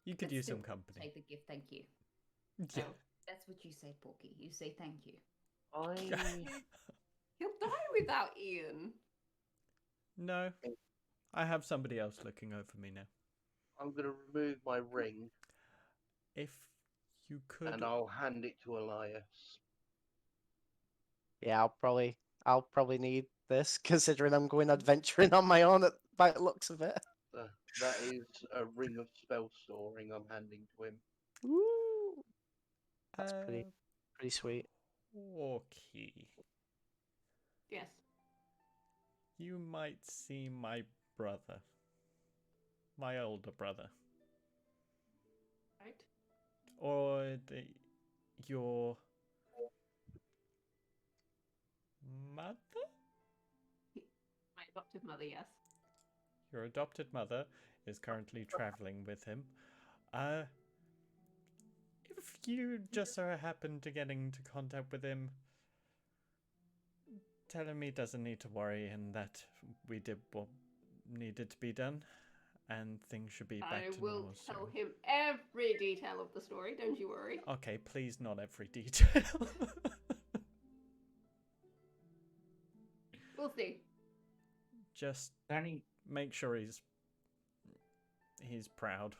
You could But use still, some company. Take the gift, thank you. Yeah. Oh. That's what you say, Porky. You say thank you. He'll die without Ian. No, I have somebody else looking over me now. I'm gonna remove my ring If you could, and I'll hand it to Elias. Yeah, I'll probably need this considering I'm going adventuring on my own by the looks of it. That is a ring of spell storing I'm handing to him. Ooh, that's uh, pretty sweet. Porky, Yes. you might see my brother, my older brother, Right. or your mother. My adoptive mother, yes. Your adopted mother is currently traveling with him. If you just so happen to get into contact with him, tell him he doesn't need to worry and that we did what needed to be done and things should be back I to will normal tell soon. him every detail of the story, don't you worry. Okay, please not every detail. We'll see. Just Danny, make sure he's proud.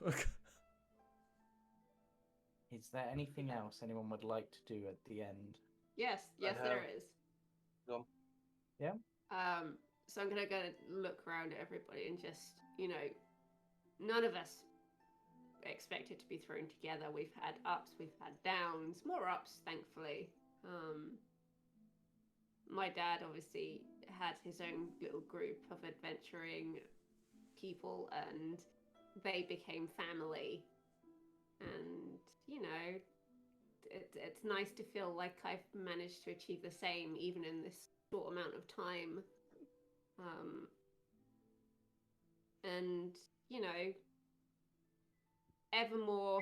is there anything else anyone would like to do at the end? Yes, there have- is. Go on. Yeah? So I'm gonna go look around at everybody and just, none of us expected to be thrown together. We've had ups, we've had downs, more ups, thankfully. My dad obviously had his own little group of adventuring people and they became family. And, it's nice to feel like I've managed to achieve the same even in this short amount of time. And, Evermore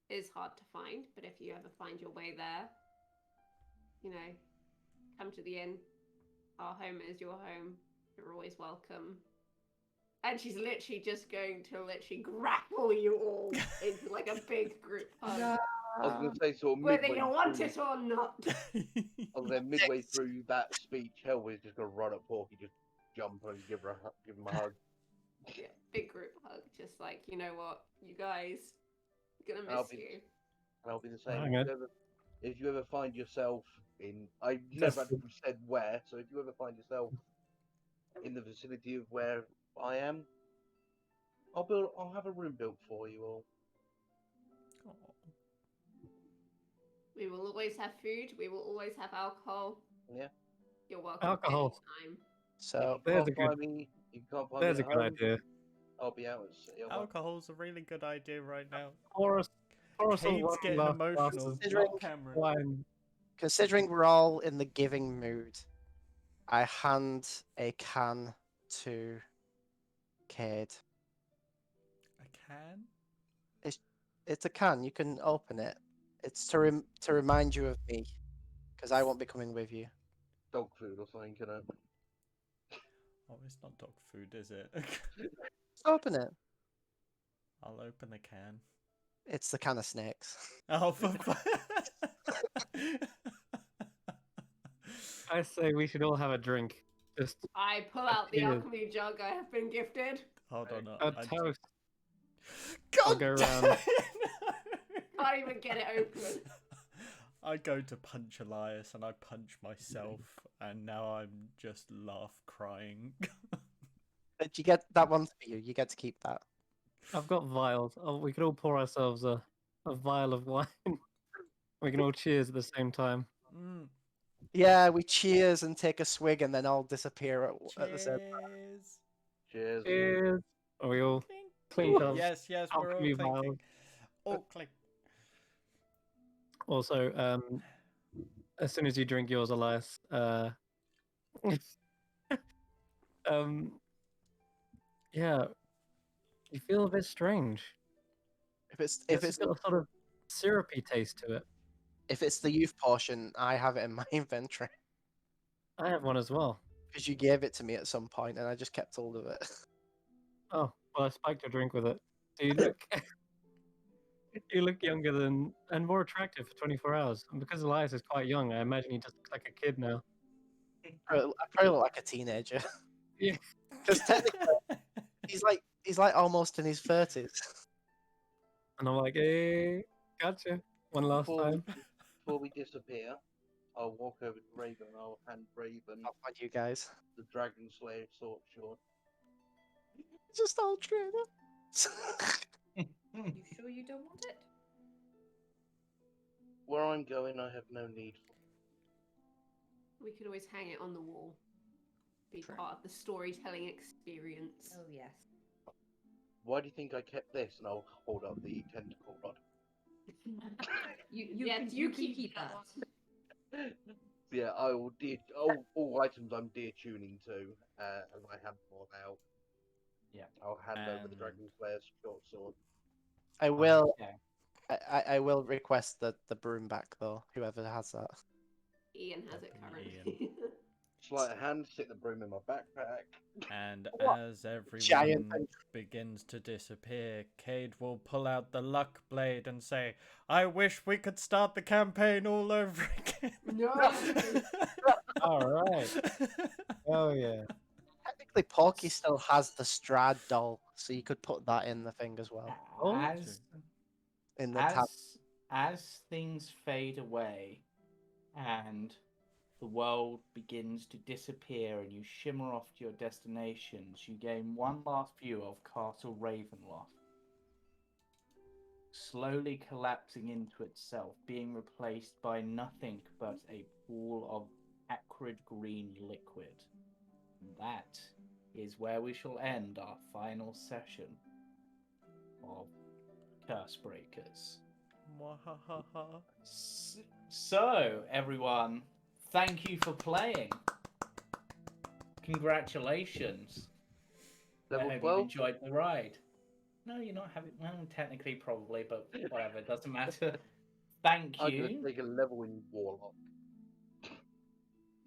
is hard to find, but if you ever find your way there, come to the inn. Our home is your home. You're always welcome. And she's literally just going to grapple you all into like a big group hug. I was gonna say sort of Whether midway you want through, it or not. I was gonna say midway through that speech, Hellway's just gonna run at Porky, just jump and give him a hug. Yeah, big group hug. Just like, you know what, you guys, gonna I'll miss be- you. And I'll be the same. Hang on. If you ever find yourself in, I Just- never actually said where, so if you ever find yourself in the vicinity of where I am, I'll have a room built for you all. We will always have food. We will always have alcohol. Yeah. You're welcome Alcohol. anytime. So There's If you can't find There's me a at good home, idea. I'll be out at Alcohol's a really good idea right now. Pour us Kate's getting emotional. Considering- Off camera. wine. considering we're all in the giving mood, I hand a can to Cade. A can? It's a can. You can open it. It's to remind you of me, because I won't be coming with you. dog food or something, can it? Oh, it's not dog food, is it? Just open it. I'll open the can. It's the can of snakes. Oh, for I say we should all have a drink. Just I pull out the Cheers. alchemy jug I have been gifted. Hold on. a I- toast. God go damn around. it, Can't even get it open. I go to punch Elias and I punch myself, and now I'm just crying. Did you get that one for you? You get to keep that. I've got vials. Oh, we could all pour ourselves a vial of wine. We can all cheers at the same time. Mm, Yeah, we cheers and take a swig and then all disappear at the same. cheers. Cheers. Cheers. Are we all Clink. clink Cheers. our Yes, we're all alchemy clinking. vials? All clink. Also, as soon as you drink yours, Elias, yeah, you feel a bit strange. If it's got a sort of syrupy taste to it. if it's the youth portion, I have it in my inventory I have one as well. because you gave it to me at some point and I just kept hold of it. Oh, well, I spiked a drink with it. So you look, you look younger than and more attractive for 24 hours. And because Elias is quite young, I imagine he just looks like a kid now. I probably look like a teenager Yeah. because technically he's like almost in his 30s. And I'm like, hey, gotcha. One last time. Before we disappear, I'll walk over to Raven and I'll hand Raven Not on you guys. the Dragon Slayer sword. Just all trainer. You sure you don't want it? Where I'm going, I have no need for. We could always hang it on the wall. Be True. part of the storytelling experience. Oh yes. Why do you think I kept this? And I'll hold up the tentacle rod. You can keep that. Yeah, I will all items I'm dear tuning to, and I have more now. Yeah. I'll hand over the And- Dragon Slayer's short sword. I will. Okay. I will request the broom back though. Whoever has that. Ian has it currently. Sleight of hand, stick the broom in my backpack. And What? as Giant everyone begins to disappear, Cade will pull out the luck blade and say, I wish we could start the campaign all over again. No! All right. Oh, yeah. Technically, Porky still has the Strahd doll, so you could put that in the thing as well. Oh, As In the tab. as things fade away and the world begins to disappear and you shimmer off to your destinations, you gain one last view of Castle Ravenloft, slowly collapsing into itself, being replaced by nothing but a pool of acrid green liquid. And that is where we shall end our final session of Cursebreakers. Mwahaha. So, everyone, thank you for playing. Congratulations. I Level hope 12? you've enjoyed the ride. No, you're not having. Well, technically, probably, but whatever. It doesn't matter. Thank I'm going you. to take a level in Warlock.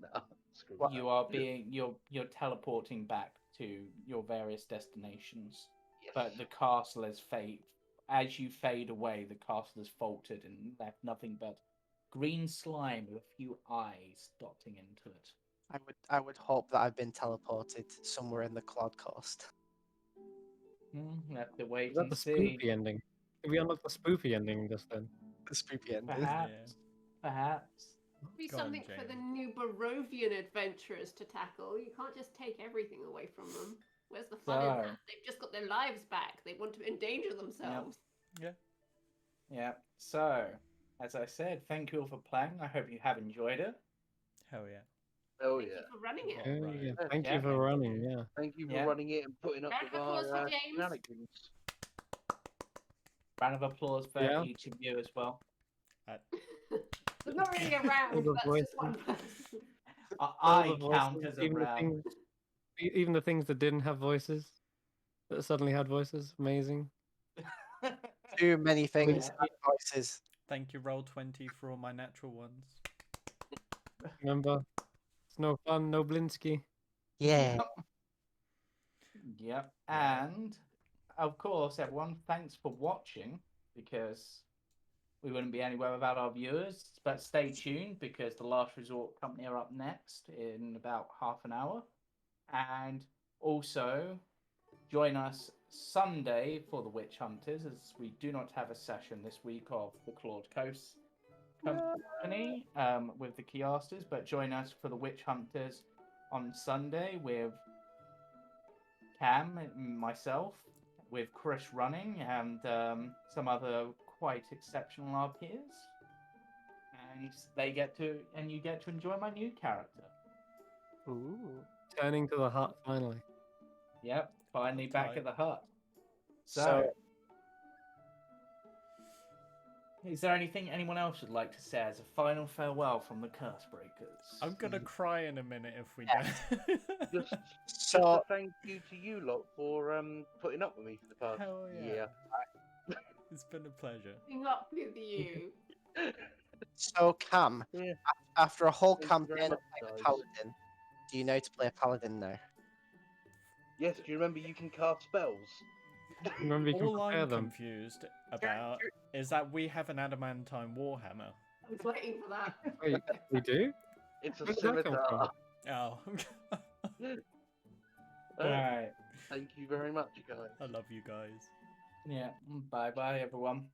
No, screw What? that. You are being. You're teleporting back to your various destinations. Yes. But the castle is fade. As you fade away, the castle has faltered and left nothing but green slime with a few eyes dotting into it. I would hope that I've been teleported somewhere in the Cloud Coast. Have to wait is that and the see. spoopy ending? Did we unlock the spoopy ending just then? The spoopy ending. Perhaps. Perhaps. Be Go on, something for the Jane. new Barovian adventurers to tackle. You can't just take everything away from them. Where's the fun in So- that? They've just got their lives back. They want to endanger themselves. Yeah. So, as I said, thank you all for playing. I hope you have enjoyed it. Hell yeah. Oh, Thank yeah. you for running it. Oh, right. yeah. Thank Yeah, you for thank running, you. yeah. Thank you for Yeah. running it and putting up Round with of applause our for James. shenanigans. Round of applause for Yeah. each of you as well. There's not really a All round, the that's voices. just one person. All I the count voices, as a round. Even the things that didn't have voices, that suddenly had voices. Amazing. Too many things Yeah. and voices. Thank you, Roll20, for all my natural ones. Remember, it's no fun, no Blinsky. Yeah. Yep. And of course, everyone, thanks for watching because we wouldn't be anywhere without our viewers. But stay tuned because the Last Resort Company are up next in about half an hour. And also join us Sunday for the Witch Hunters, as we do not have a session this week of the Clawed Coast Company with the Keyasters, but join us for the Witch Hunters on Sunday with Cam and myself, with Chris running, and some other quite exceptional RPs. And you get to enjoy my new character. Ooh. Turning to the hut finally. Yep, finally That's back right. at the hut. So, So- is there anything anyone else would like to say as a final farewell from the Cursebreakers? I'm gonna cry in a minute if we Yeah. don't. Just So a thank you to you lot for putting up with me for the past Hell yeah. year. It's been a pleasure. Being up with you. So Cam, Yeah. after a whole Thank you very campaign of much, playing a guys. paladin, do you know how to play a paladin now? Yes, do you remember you can cast spells? Remember, you can All prepare I'm them. confused about is that we have an adamantine warhammer. I was waiting for that. Wait, we do? It's a Where did that come scimitar. Oh, Alright. Thank you very much, guys. I love you guys. Yeah. Bye bye, everyone.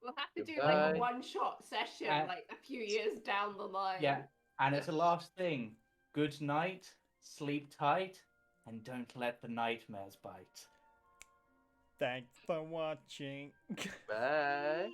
We'll have to do like Goodbye. a one-shot session, like a few years down the line. Yeah. And as a last thing, good night, sleep tight, and don't let the nightmares bite. Thanks for watching. Bye.